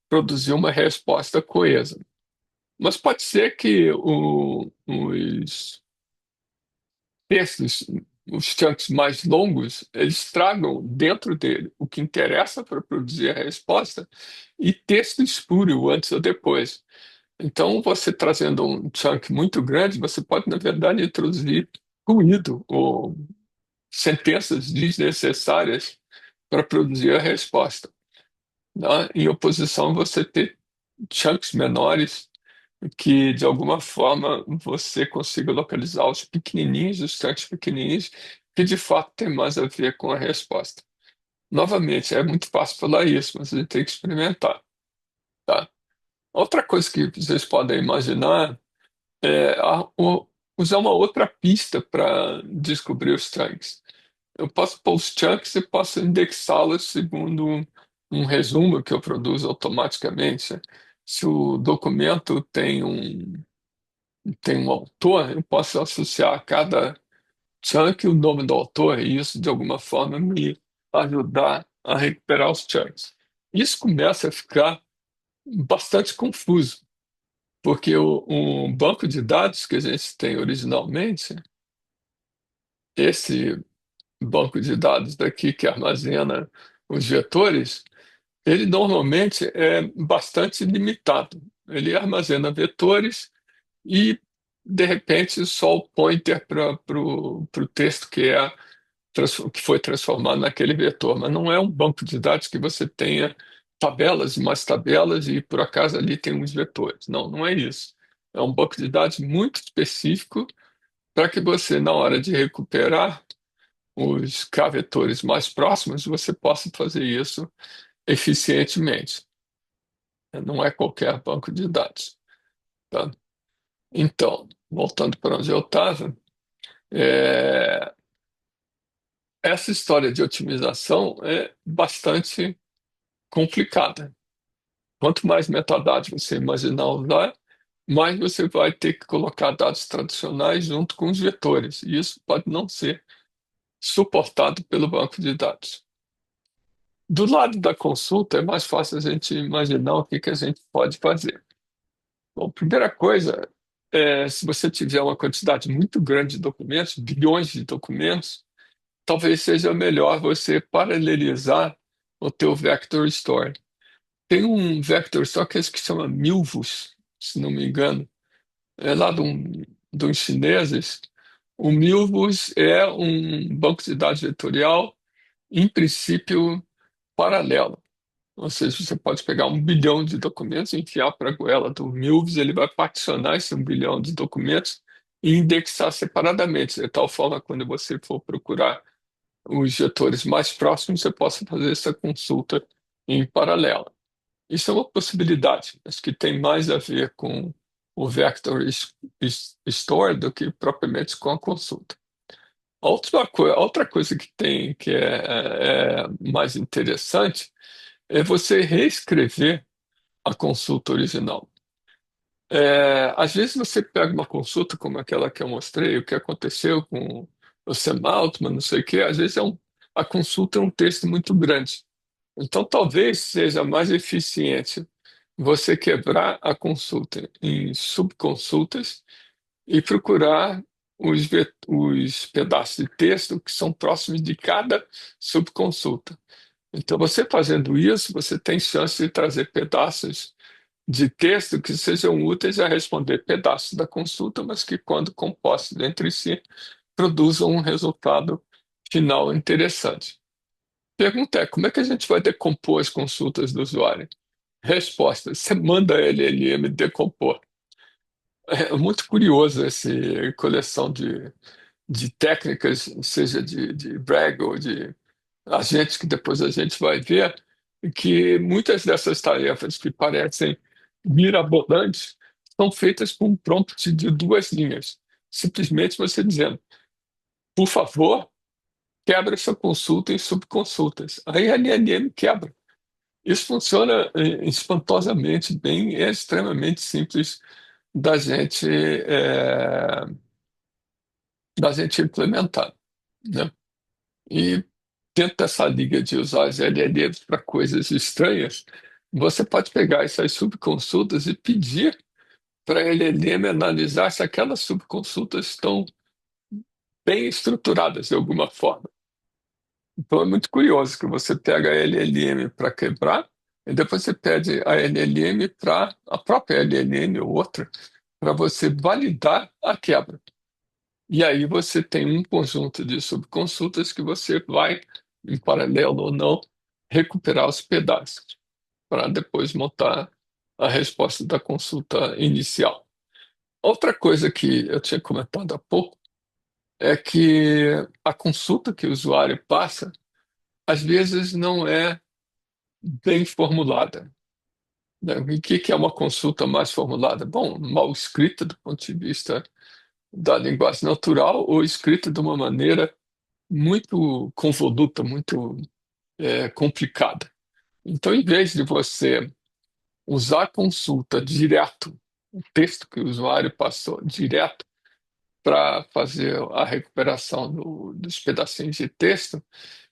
produzir uma resposta coesa. Mas pode ser que os textos, os chunks mais longos, eles tragam dentro dele o que interessa para produzir a resposta e texto espúrio antes ou depois. Então, você trazendo um chunk muito grande, você pode, na verdade, introduzir ruído ou sentenças desnecessárias para produzir a resposta, né? Em oposição, você ter chunks menores que de alguma forma você consiga localizar os pequenininhos, os chunks pequenininhos, que de fato tem mais a ver com a resposta. Novamente, é muito fácil falar isso, mas a gente tem que experimentar, tá? Outra coisa que vocês podem imaginar é usar uma outra pista para descobrir os chunks. Eu posso pôr os chunks e posso indexá-los segundo um resumo que eu produzo automaticamente. Se o documento tem um autor, eu posso associar a cada chunk o nome do autor e isso, de alguma forma, me ajudar a recuperar os chunks. Isso começa a ficar bastante confuso, porque o banco de dados que a gente tem originalmente, esse banco de dados daqui que armazena os vetores, ele normalmente é bastante limitado. Ele armazena vetores e, de repente, só o pointer para o texto que foi transformado naquele vetor. Mas não é um banco de dados que você tenha tabelas e mais tabelas e, por acaso, ali tem uns vetores. Não, não é isso. É um banco de dados muito específico para que você, na hora de recuperar os K-vetores mais próximos, você possa fazer isso eficientemente. Não é qualquer banco de dados, tá? Então, voltando para onde eu estava, é, essa história de otimização é bastante complicada. Quanto mais metadados você imaginar usar, mais você vai ter que colocar dados tradicionais junto com os vetores. E isso pode não ser suportado pelo banco de dados. Do lado da consulta, é mais fácil a gente imaginar o que que a gente pode fazer. Bom, primeira coisa, se você tiver uma quantidade muito grande de documentos, bilhões de documentos, talvez seja melhor você paralelizar o teu Vector Store. Tem um Vector Store que é esse que chama Milvus, se não me engano. É lá dos chineses, o Milvus é um banco de dados vetorial, em princípio, paralelo. Ou seja, você pode pegar 1 bilhão de documentos, enfiar para a goela do Milvus, ele vai particionar esse 1 bilhão de documentos e indexar separadamente, de tal forma que quando você for procurar os vetores mais próximos, você possa fazer essa consulta em paralelo. Isso é uma possibilidade, mas que tem mais a ver com o Store do que propriamente com a consulta. Outra coisa que tem que é mais interessante é você reescrever a consulta original. Às vezes você pega uma consulta como aquela que eu mostrei, o que aconteceu com o Sam Altman, não sei o quê, às vezes a consulta é um texto muito grande. Então talvez seja mais eficiente você quebrar a consulta em subconsultas e procurar os pedaços de texto que são próximos de cada subconsulta. Então, você fazendo isso, você tem chance de trazer pedaços de texto que sejam úteis a responder pedaços da consulta, mas que, quando compostos entre si, produzam um resultado final interessante. Pergunta é: como é que a gente vai decompor as consultas do usuário? Resposta: você manda a LLM decompor. É muito curioso essa coleção de técnicas, seja de Bragg ou de agentes, que depois a gente vai ver, que muitas dessas tarefas que parecem mirabolantes são feitas com um prompt de 2 linhas. Simplesmente você dizendo, por favor, quebra essa consulta em subconsultas. Aí a LLM quebra. Isso funciona espantosamente bem, é extremamente simples da gente, da gente implementar, né? E dentro dessa liga de usar as LLMs para coisas estranhas, você pode pegar essas subconsultas e pedir para a LLM analisar se aquelas subconsultas estão bem estruturadas de alguma forma. Então é muito curioso que você pega a LLM para quebrar e depois você pede a LLM para a própria LLM ou outra para você validar a quebra. E aí você tem um conjunto de subconsultas que você vai, em paralelo ou não, recuperar os pedaços para depois montar a resposta da consulta inicial. Outra coisa que eu tinha comentado há pouco é que a consulta que o usuário passa, às vezes não é bem formulada, né? O que é uma consulta mais formulada? Bom, mal escrita do ponto de vista da linguagem natural ou escrita de uma maneira muito convoluta, muito complicada. Então, em vez de você usar a consulta direto, o texto que o usuário passou direto para fazer a recuperação dos pedacinhos de texto,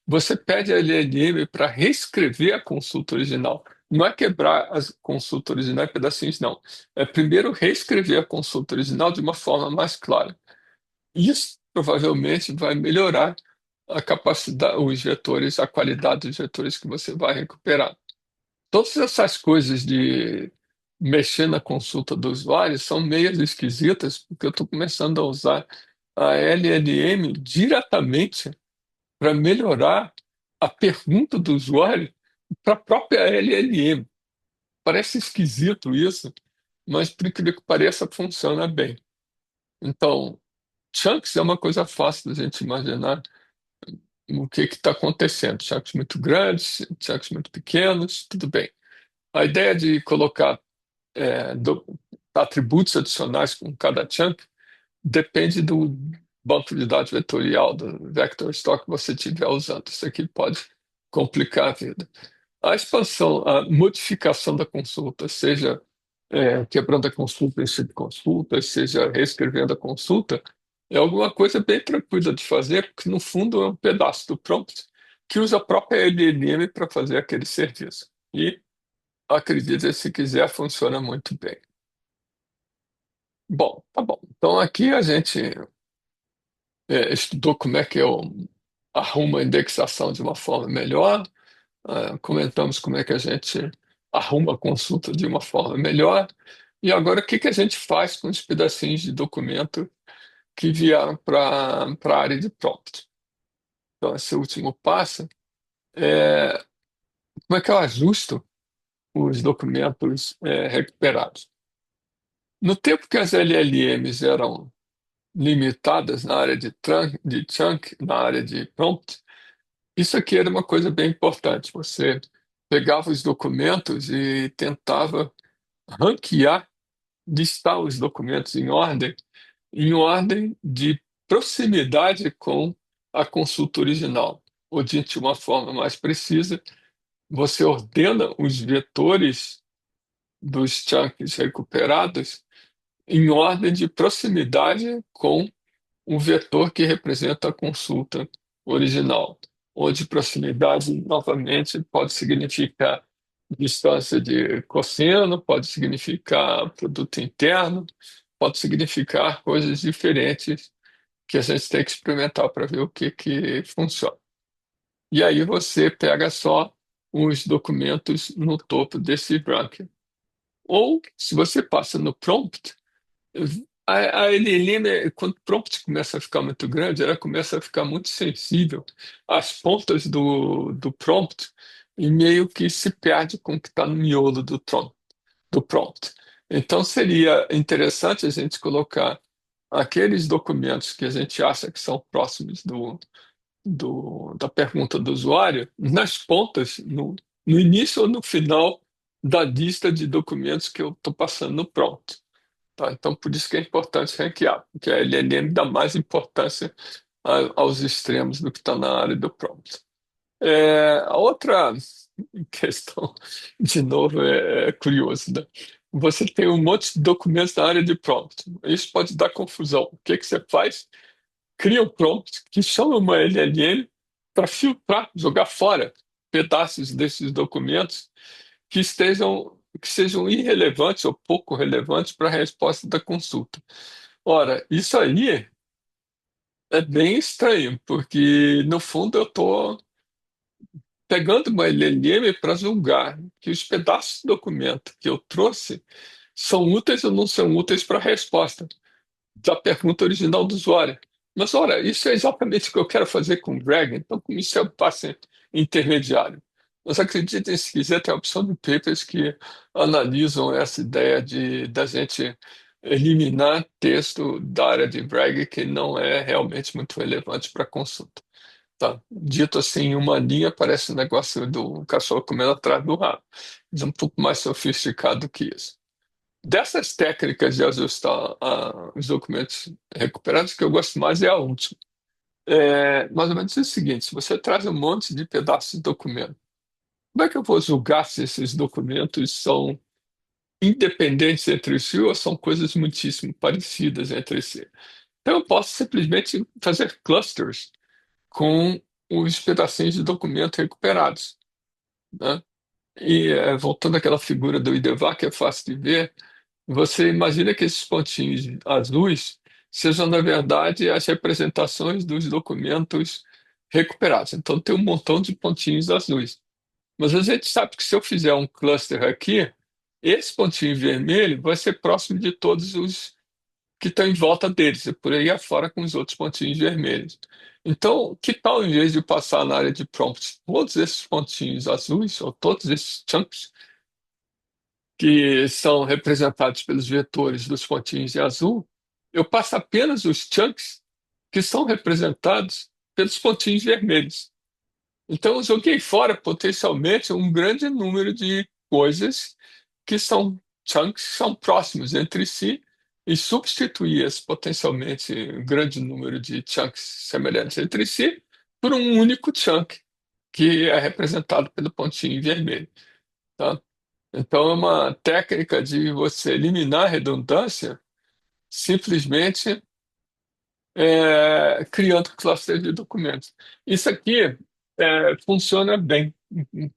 você pede a LLM para reescrever a consulta original. Não é quebrar a consulta original em pedacinhos, não. É primeiro reescrever a consulta original de uma forma mais clara. Isso provavelmente vai melhorar a capacidade, os vetores, a qualidade dos vetores que você vai recuperar. Todas essas coisas de mexer na consulta do usuário são meio esquisitas, porque eu estou começando a usar a LLM diretamente para melhorar a pergunta do usuário para a própria LLM. Parece esquisito isso, mas, por incrível que pareça, funciona bem. Então, chunks é uma coisa fácil da gente imaginar o que está acontecendo. Chunks muito grandes, chunks muito pequenos, tudo bem. A ideia de colocar atributos adicionais com cada chunk depende do banco de dados vetorial, do vector store que você estiver usando. Isso aqui pode complicar a vida. A expansão, a modificação da consulta, seja quebrando a consulta em subconsultas, seja reescrevendo a consulta, é alguma coisa bem tranquila de fazer, porque no fundo é um pedaço do prompt que usa a própria LLM para fazer aquele serviço. E acredite, se quiser, funciona muito bem. Bom, tá bom. Então aqui a gente estudou como é que eu arrumo a indexação de uma forma melhor, comentamos como é que a gente arruma a consulta de uma forma melhor E agora, o que que a gente faz com os pedacinhos de documento que vieram para a área de prompt? Então, esse último passo é como é que eu ajusto os documentos recuperados. No tempo que as LLMs eram limitadas na área de chunk, na área de prompt, isso aqui era uma coisa bem importante. Você pegava os documentos e tentava ranquear, listar os documentos em ordem de proximidade com a consulta original. Ou, de uma forma mais precisa, você ordena os vetores dos chunks recuperados em ordem de proximidade com o vetor que representa a consulta original, onde proximidade, novamente, pode significar distância de cosseno, pode significar produto interno, pode significar coisas diferentes que a gente tem que experimentar para ver o que que funciona. E aí você pega só os documentos no topo desse ranking. Ou, se você passa no prompt, a LLM, quando o prompt começa a ficar muito grande, ela começa a ficar muito sensível às pontas do prompt e meio que se perde com o que está no miolo do prompt. Então, seria interessante a gente colocar aqueles documentos que a gente acha que são próximos da pergunta do usuário nas pontas, no início ou no final da lista de documentos que eu estou passando no prompt. Tá? Então, por isso que é importante ranquear, porque a LLM dá mais importância aos extremos do que está na área do prompt. A outra questão, de novo, é curioso, né? Você tem um monte de documentos na área de prompt. Isso pode dar confusão. O que que você faz? Cria um prompt que chama uma LLM para filtrar, jogar fora pedaços desses documentos que sejam irrelevantes ou pouco relevantes para a resposta da consulta. Ora, isso aí é bem estranho, porque no fundo eu estou pegando uma LLM para julgar que os pedaços do documento que eu trouxe são úteis ou não são úteis para a resposta da pergunta original do usuário. Mas, ora, isso é exatamente o que eu quero fazer com o Drag, então, como isso é um passo intermediário. Mas acreditem, se quiser, tem a opção de papers que analisam essa ideia da gente eliminar texto da área de Bragg que não é realmente muito relevante para a consulta. Tá? Dito assim, em uma linha, parece um negócio do cachorro comendo atrás do rabo. Mas é um pouco mais sofisticado que isso. Dessas técnicas de ajustar os documentos recuperados, que eu gosto mais é a última. Mais ou menos é o seguinte: se você traz um monte de pedaços de documento, como é que eu vou julgar se esses documentos são independentes entre si ou são coisas muitíssimo parecidas entre si? Então, eu posso simplesmente fazer clusters com os pedacinhos de documento recuperados, né? E voltando àquela figura do IDVAR, que é fácil de ver, você imagina que esses pontinhos azuis sejam, na verdade, as representações dos documentos recuperados. Então, tem um montão de pontinhos azuis. Mas a gente sabe que se eu fizer um cluster aqui, esse pontinho vermelho vai ser próximo de todos os que estão em volta deles, e por aí afora com os outros pontinhos vermelhos. Então, que tal, em vez de passar na área de prompt todos esses pontinhos azuis, ou todos esses chunks, que são representados pelos vetores dos pontinhos em azul, eu passo apenas os chunks que são representados pelos pontinhos vermelhos. Então, eu joguei fora potencialmente um grande número de coisas que são chunks que são próximos entre si e substituí esse potencialmente grande número de chunks semelhantes entre si por um único chunk que é representado pelo pontinho vermelho, tá? Então, é uma técnica de você eliminar a redundância simplesmente criando cluster de documentos. Isso aqui funciona bem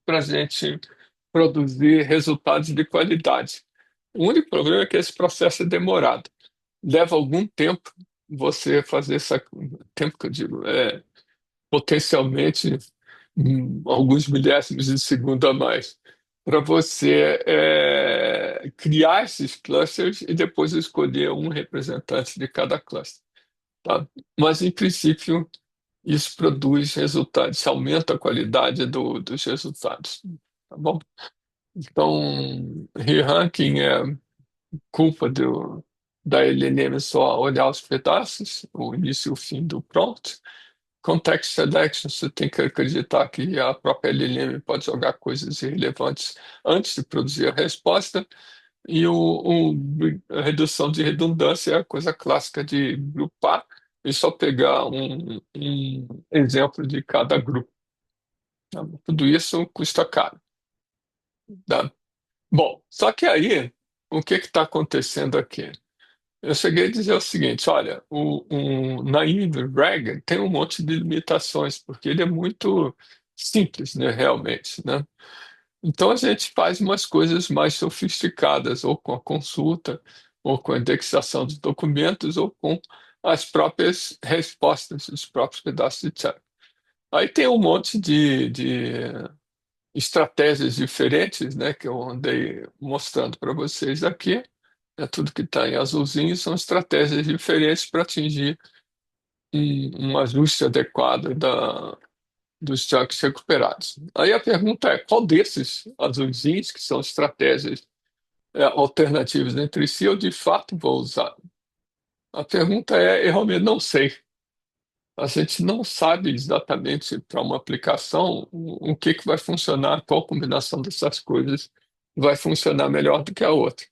para a gente produzir resultados de qualidade. O único problema é que esse processo é demorado. Leva algum tempo você fazer essa. Tempo que eu digo, potencialmente alguns milésimos de segundo a mais, para você criar esses clusters e depois escolher um representante de cada cluster, tá? Mas, em princípio, isso produz resultados, isso aumenta a qualidade dos resultados, tá bom? Então, re-ranking é culpa da LLM só olhar os pedaços, o início e o fim do prompt. Context selection, você tem que acreditar que a própria LLM pode jogar coisas irrelevantes antes de produzir a resposta. E a redução de redundância é a coisa clássica de grupar e só pegar um exemplo de cada grupo, tá? Tudo isso custa caro, tá? Bom, só que aí, o que está acontecendo aqui? Eu cheguei a dizer o seguinte: olha, o Naive Rag tem um monte de limitações, porque ele é muito simples, né, realmente, né? Então a gente faz umas coisas mais sofisticadas, ou com a consulta, ou com a indexação de documentos, ou com as próprias respostas, os próprios pedaços de chat. Aí tem um monte de estratégias diferentes, né, que eu andei mostrando para vocês aqui. É tudo que está em azulzinho são estratégias diferentes para atingir um ajuste adequado dos chunks recuperados. Aí a pergunta é, qual desses azulzinhos, que são estratégias alternativas entre si, eu de fato vou usar? A pergunta é, eu realmente não sei. A gente não sabe exatamente para uma aplicação o que vai funcionar, qual combinação dessas coisas vai funcionar melhor do que a outra.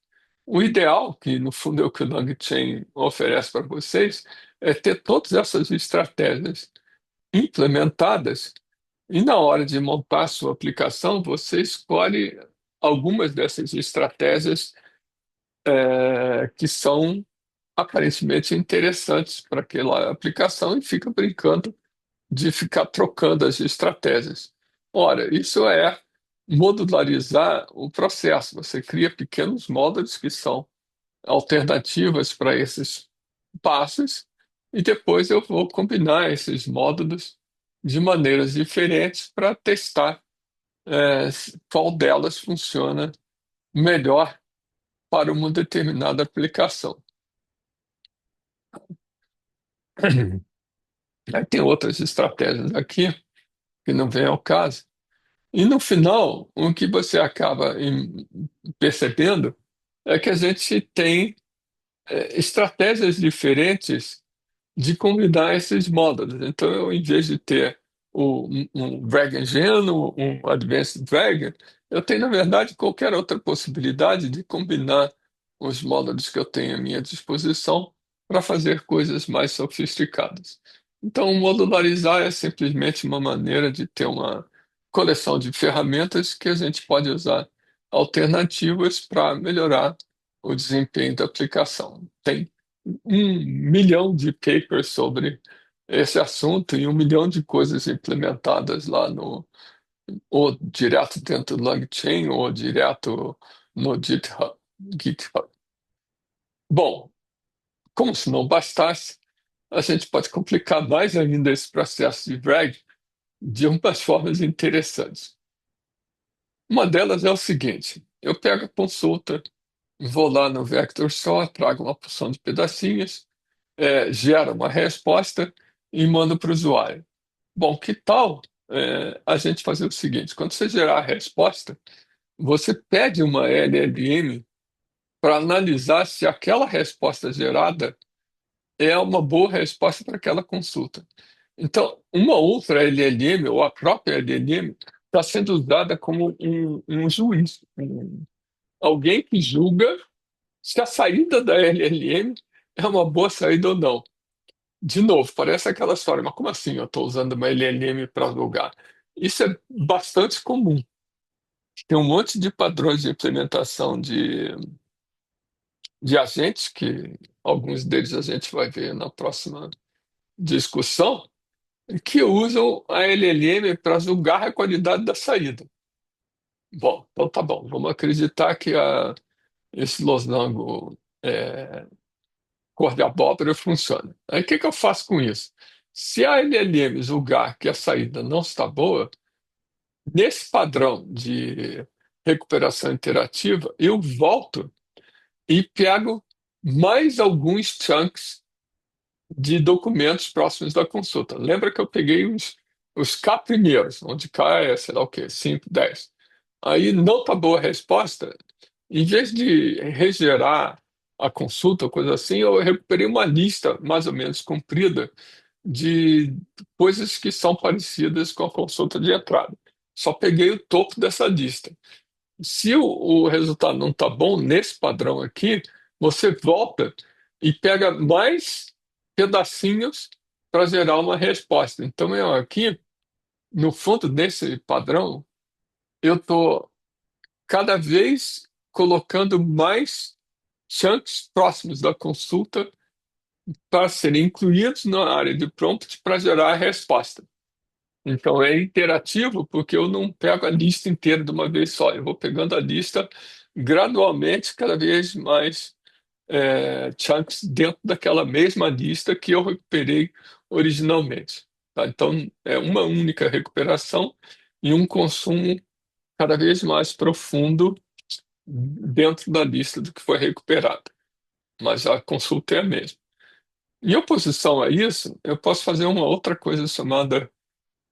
O ideal, que no fundo é o que o LangChain oferece para vocês, é ter todas essas estratégias implementadas e na hora de montar a sua aplicação, você escolhe algumas dessas estratégias que são aparentemente interessantes para aquela aplicação e fica brincando de ficar trocando as estratégias. Ora, isso é modularizar o processo. Você cria pequenos módulos que são alternativas para esses passos e depois eu vou combinar esses módulos de maneiras diferentes para testar qual delas funciona melhor para uma determinada aplicação. Aí tem outras estratégias aqui que não vem ao caso. E no final, o que você acaba percebendo é que a gente tem estratégias diferentes de combinar esses módulos. Então, eu, em vez de ter um drag engine, um advanced drag, eu tenho, na verdade, qualquer outra possibilidade de combinar os módulos que eu tenho à minha disposição para fazer coisas mais sofisticadas. Então, modularizar é simplesmente uma maneira de ter uma coleção de ferramentas que a gente pode usar alternativas para melhorar o desempenho da aplicação. Tem 1 milhão de papers sobre esse assunto e 1 milhão de coisas implementadas lá ou direto dentro do LangChain ou direto no GitHub. Bom, como se não bastasse, a gente pode complicar mais ainda esse processo de drag de umas formas interessantes. Uma delas é o seguinte: eu pego a consulta, vou lá no Vector Store, trago uma porção de pedacinhos, gera uma resposta e manda para o usuário. Bom, que tal a gente fazer o seguinte: quando você gerar a resposta, você pede uma LLM para analisar se aquela resposta gerada é uma boa resposta para aquela consulta. Então, uma outra LLM, ou a própria LLM, está sendo usada como um juiz, alguém que julga se a saída da LLM é uma boa saída ou não. De novo, parece aquela história, mas como assim eu estou usando uma LLM para julgar? Isso é bastante comum. Tem um monte de padrões de implementação de agentes, que alguns deles a gente vai ver na próxima discussão, que usam a LLM para julgar a qualidade da saída. Bom, então tá bom, vamos acreditar que esse losango cor de abóbora funciona. Aí o que que eu faço com isso? Se a LLM julgar que a saída não está boa, nesse padrão de recuperação interativa, eu volto e pego mais alguns chunks de documentos próximos da consulta. Lembra que eu peguei os K primeiros, onde K é, sei lá o quê, 5, 10. Aí não tá boa a resposta, em vez de regerar a consulta, coisa assim, eu recuperei uma lista mais ou menos comprida de coisas que são parecidas com a consulta de entrada. Só peguei o topo dessa lista. Se o resultado não está bom nesse padrão aqui, você volta e pega mais pedacinhos para gerar uma resposta. Então, eu aqui, no fundo desse padrão, eu estou cada vez colocando mais chunks próximos da consulta para serem incluídos na área de prompt para gerar a resposta. Então é interativo porque eu não pego a lista inteira de uma vez só, eu vou pegando a lista gradualmente, cada vez mais chunks dentro daquela mesma lista que eu recuperei originalmente. Tá? Então é uma única recuperação e um consumo cada vez mais profundo dentro da lista do que foi recuperado. Mas a consulta é a mesma. Em oposição a isso, eu posso fazer uma outra coisa chamada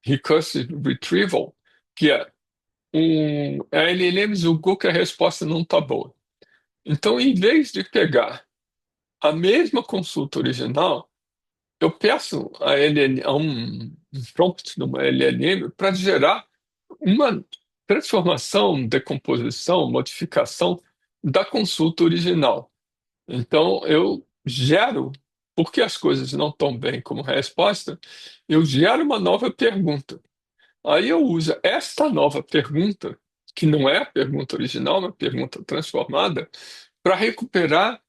recursive retrieval, que é a LLM julgou que a resposta não está boa. Então, em vez de pegar a mesma consulta original, eu peço a um prompt de uma LLM para gerar uma transformação, decomposição, modificação da consulta original. Então, eu gero, porque as coisas não estão bem como resposta, eu gero uma nova pergunta. Aí eu uso esta nova pergunta, que não é a pergunta original, é uma pergunta transformada, para recuperar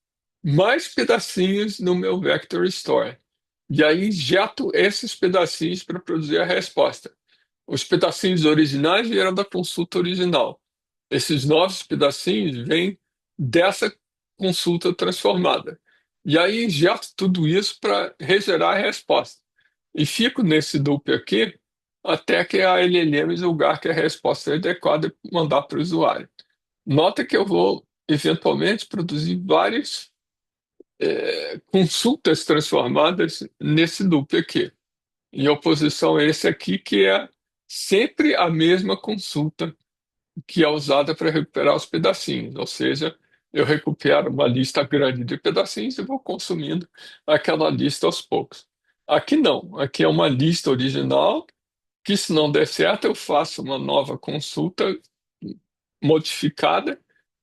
mais pedacinhos no meu vector store. E aí injeto esses pedacinhos para produzir a resposta. Os pedacinhos originais vieram da consulta original. Esses novos pedacinhos vêm dessa consulta transformada. E aí injeto tudo isso para regerar a resposta. E fico nesse loop aqui até que a LLM julgar que a resposta é adequada e mandar para o usuário. Nota que eu vou, eventualmente, produzir várias consultas transformadas nesse loop aqui, em oposição a esse aqui, que é sempre a mesma consulta que é usada para recuperar os pedacinhos, ou seja, eu recupero uma lista grande de pedacinhos e vou consumindo aquela lista aos poucos. Aqui não, aqui é uma lista original que, se não der certo, eu faço uma nova consulta modificada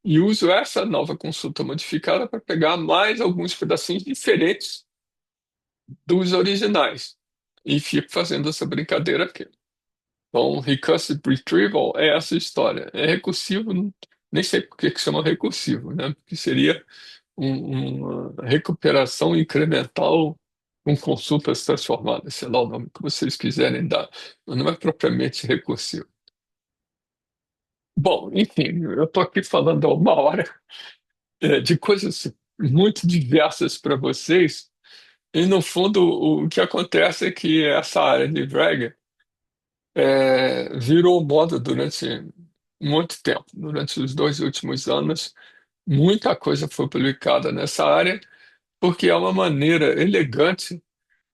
e uso essa nova consulta modificada para pegar mais alguns pedacinhos diferentes dos originais. E fico fazendo essa brincadeira aqui. Então, recursive retrieval é essa história. É recursivo, nem sei por que que chama recursivo, né? Porque seria uma recuperação incremental com consultas transformadas, sei lá o nome que vocês quiserem dar, mas não é propriamente recursivo. Bom, enfim, eu estou aqui falando há uma hora de coisas muito diversas para vocês, e no fundo o que acontece é que essa área de drag virou moda durante muito tempo. Durante os 2 últimos anos, muita coisa foi publicada nessa área, porque é uma maneira elegante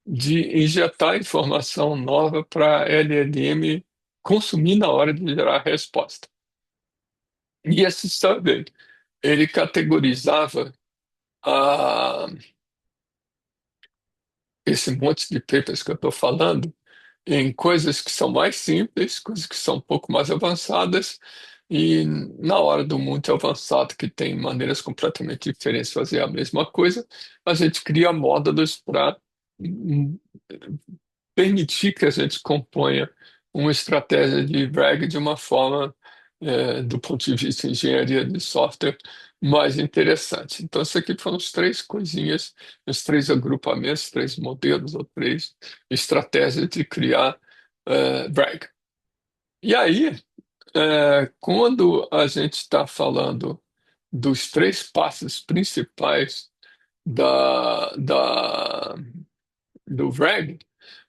de injetar informação nova para a LLM consumir na hora de gerar a resposta. E esse survey, ele categorizava a, esse monte de papers que eu estou falando em coisas que são mais simples, coisas que são um pouco mais avançadas, e na hora do muito avançado, que tem maneiras completamente diferentes de fazer a mesma coisa, a gente cria módulos para permitir que a gente componha uma estratégia de RAG de uma forma, do ponto de vista de engenharia de software, mais interessante. Então, isso aqui foram as três coisinhas, os três agrupamentos, três modelos ou três estratégias de criar RAG. E aí, quando a gente está falando dos três passos principais do RAG,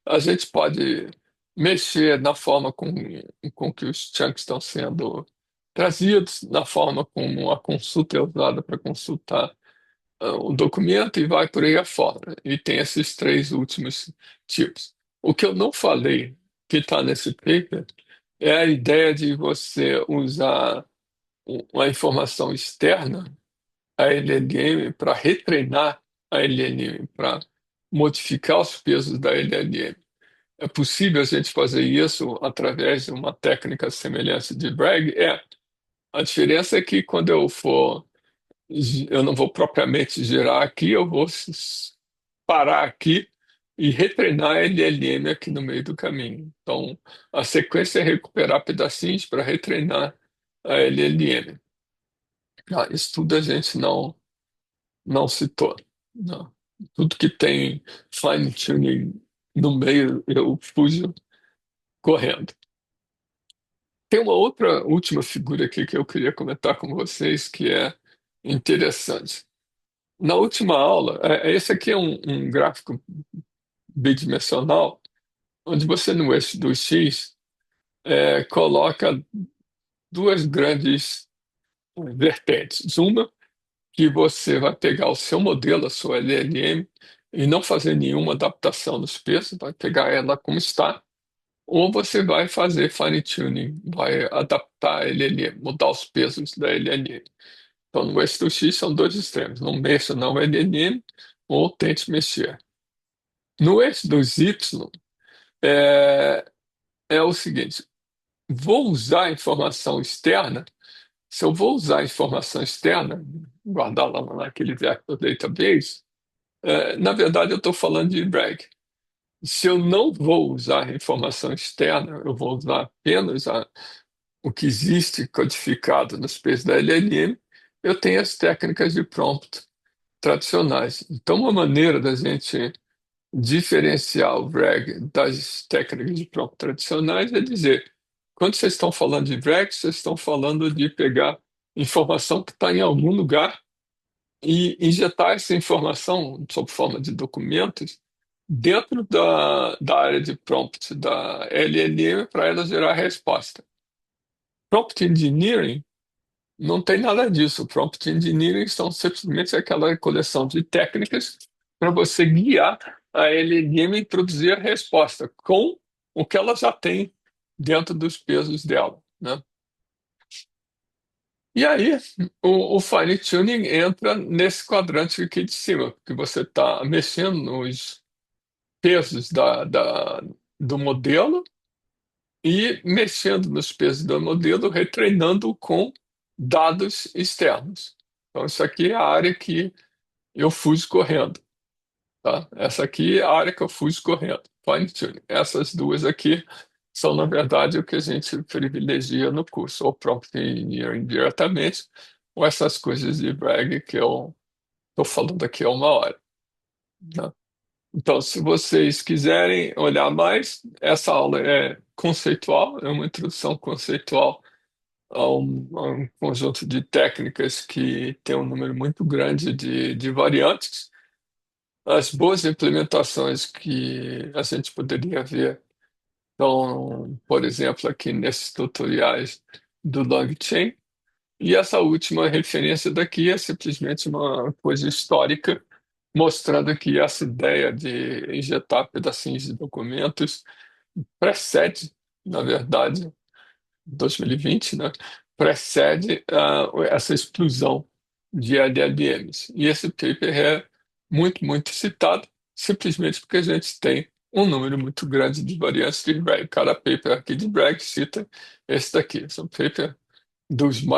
a gente pode mexer na forma com que os chunks estão sendo trazidos na forma como a consulta é usada para consultar o documento e vai por aí afora. E tem esses três últimos tipos. O que eu não falei, que está nesse paper, é a ideia de você usar uma informação externa, a LLM, para retreinar a LLM, para modificar os pesos da LLM. É possível a gente fazer isso através de uma técnica semelhante de Bragg? É. A diferença é que quando eu não vou propriamente gerar aqui, eu vou parar aqui e retreinar a LLM aqui no meio do caminho. Então, a sequência é recuperar pedacinhos para retreinar a LLM. Ah, isso tudo a gente não citou. Não. Tudo que tem fine-tuning no meio, eu fujo correndo. Tem uma outra última figura aqui que eu queria comentar com vocês que é interessante. Na última aula, esse aqui é um gráfico bidimensional, onde você no eixo do X coloca duas grandes vertentes. Uma, que você vai pegar o seu modelo, a sua LLM, e não fazer nenhuma adaptação nos pesos, vai pegar ela como está, ou você vai fazer fine-tuning, vai adaptar a LLM, mudar os pesos da LLM. Então, no eixo do X são dois extremos, não mexa na LLM ou tente mexer. No eixo dos Y, é, é o seguinte: vou usar informação externa. Se eu vou usar informação externa, guardar lá naquele vector database, na verdade eu estou falando de RAG. Se eu não vou usar informação externa, eu vou usar apenas o que existe codificado nos pesos da LLM, eu tenho as técnicas de prompt tradicionais. Então, uma maneira da gente diferenciar o RAG das técnicas de prompt tradicionais é dizer, quando vocês estão falando de RAG, vocês estão falando de pegar informação que está em algum lugar e injetar essa informação sob forma de documentos dentro da área de prompt da LLM para ela gerar a resposta. Prompt engineering não tem nada disso. Prompt engineering são simplesmente aquela coleção de técnicas para você guiar a LLM e produzir a resposta com o que ela já tem dentro dos pesos dela, né? E aí, o fine-tuning entra nesse quadrante aqui de cima, porque você está mexendo nos pesos do modelo e mexendo nos pesos do modelo, retreinando com dados externos. Então, isso aqui é a área que eu fui escorrendo, tá? Essa aqui é a área que eu fui escorrendo, fine-tuning. Essas duas aqui são, na verdade, o que a gente privilegia no curso, ou prompt engineering diretamente, ou essas coisas de brag que eu estou falando aqui há uma hora, né? Então, se vocês quiserem olhar mais, essa aula é conceitual, é uma introdução conceitual a um conjunto de técnicas que tem um número muito grande de variantes. As boas implementações que a gente poderia ver estão, por exemplo, aqui nesses tutoriais do LongChain. E essa última referência daqui é simplesmente uma coisa histórica, mostrando que essa ideia de injetar pedacinhos de documentos precede, na verdade, 2020, né, precede essa explosão de LLMs. E esse paper é muito citado, simplesmente porque a gente tem um número muito grande de variantes de Bragg. Cada paper aqui de Bragg cita esse daqui. Esse é um paper dos mais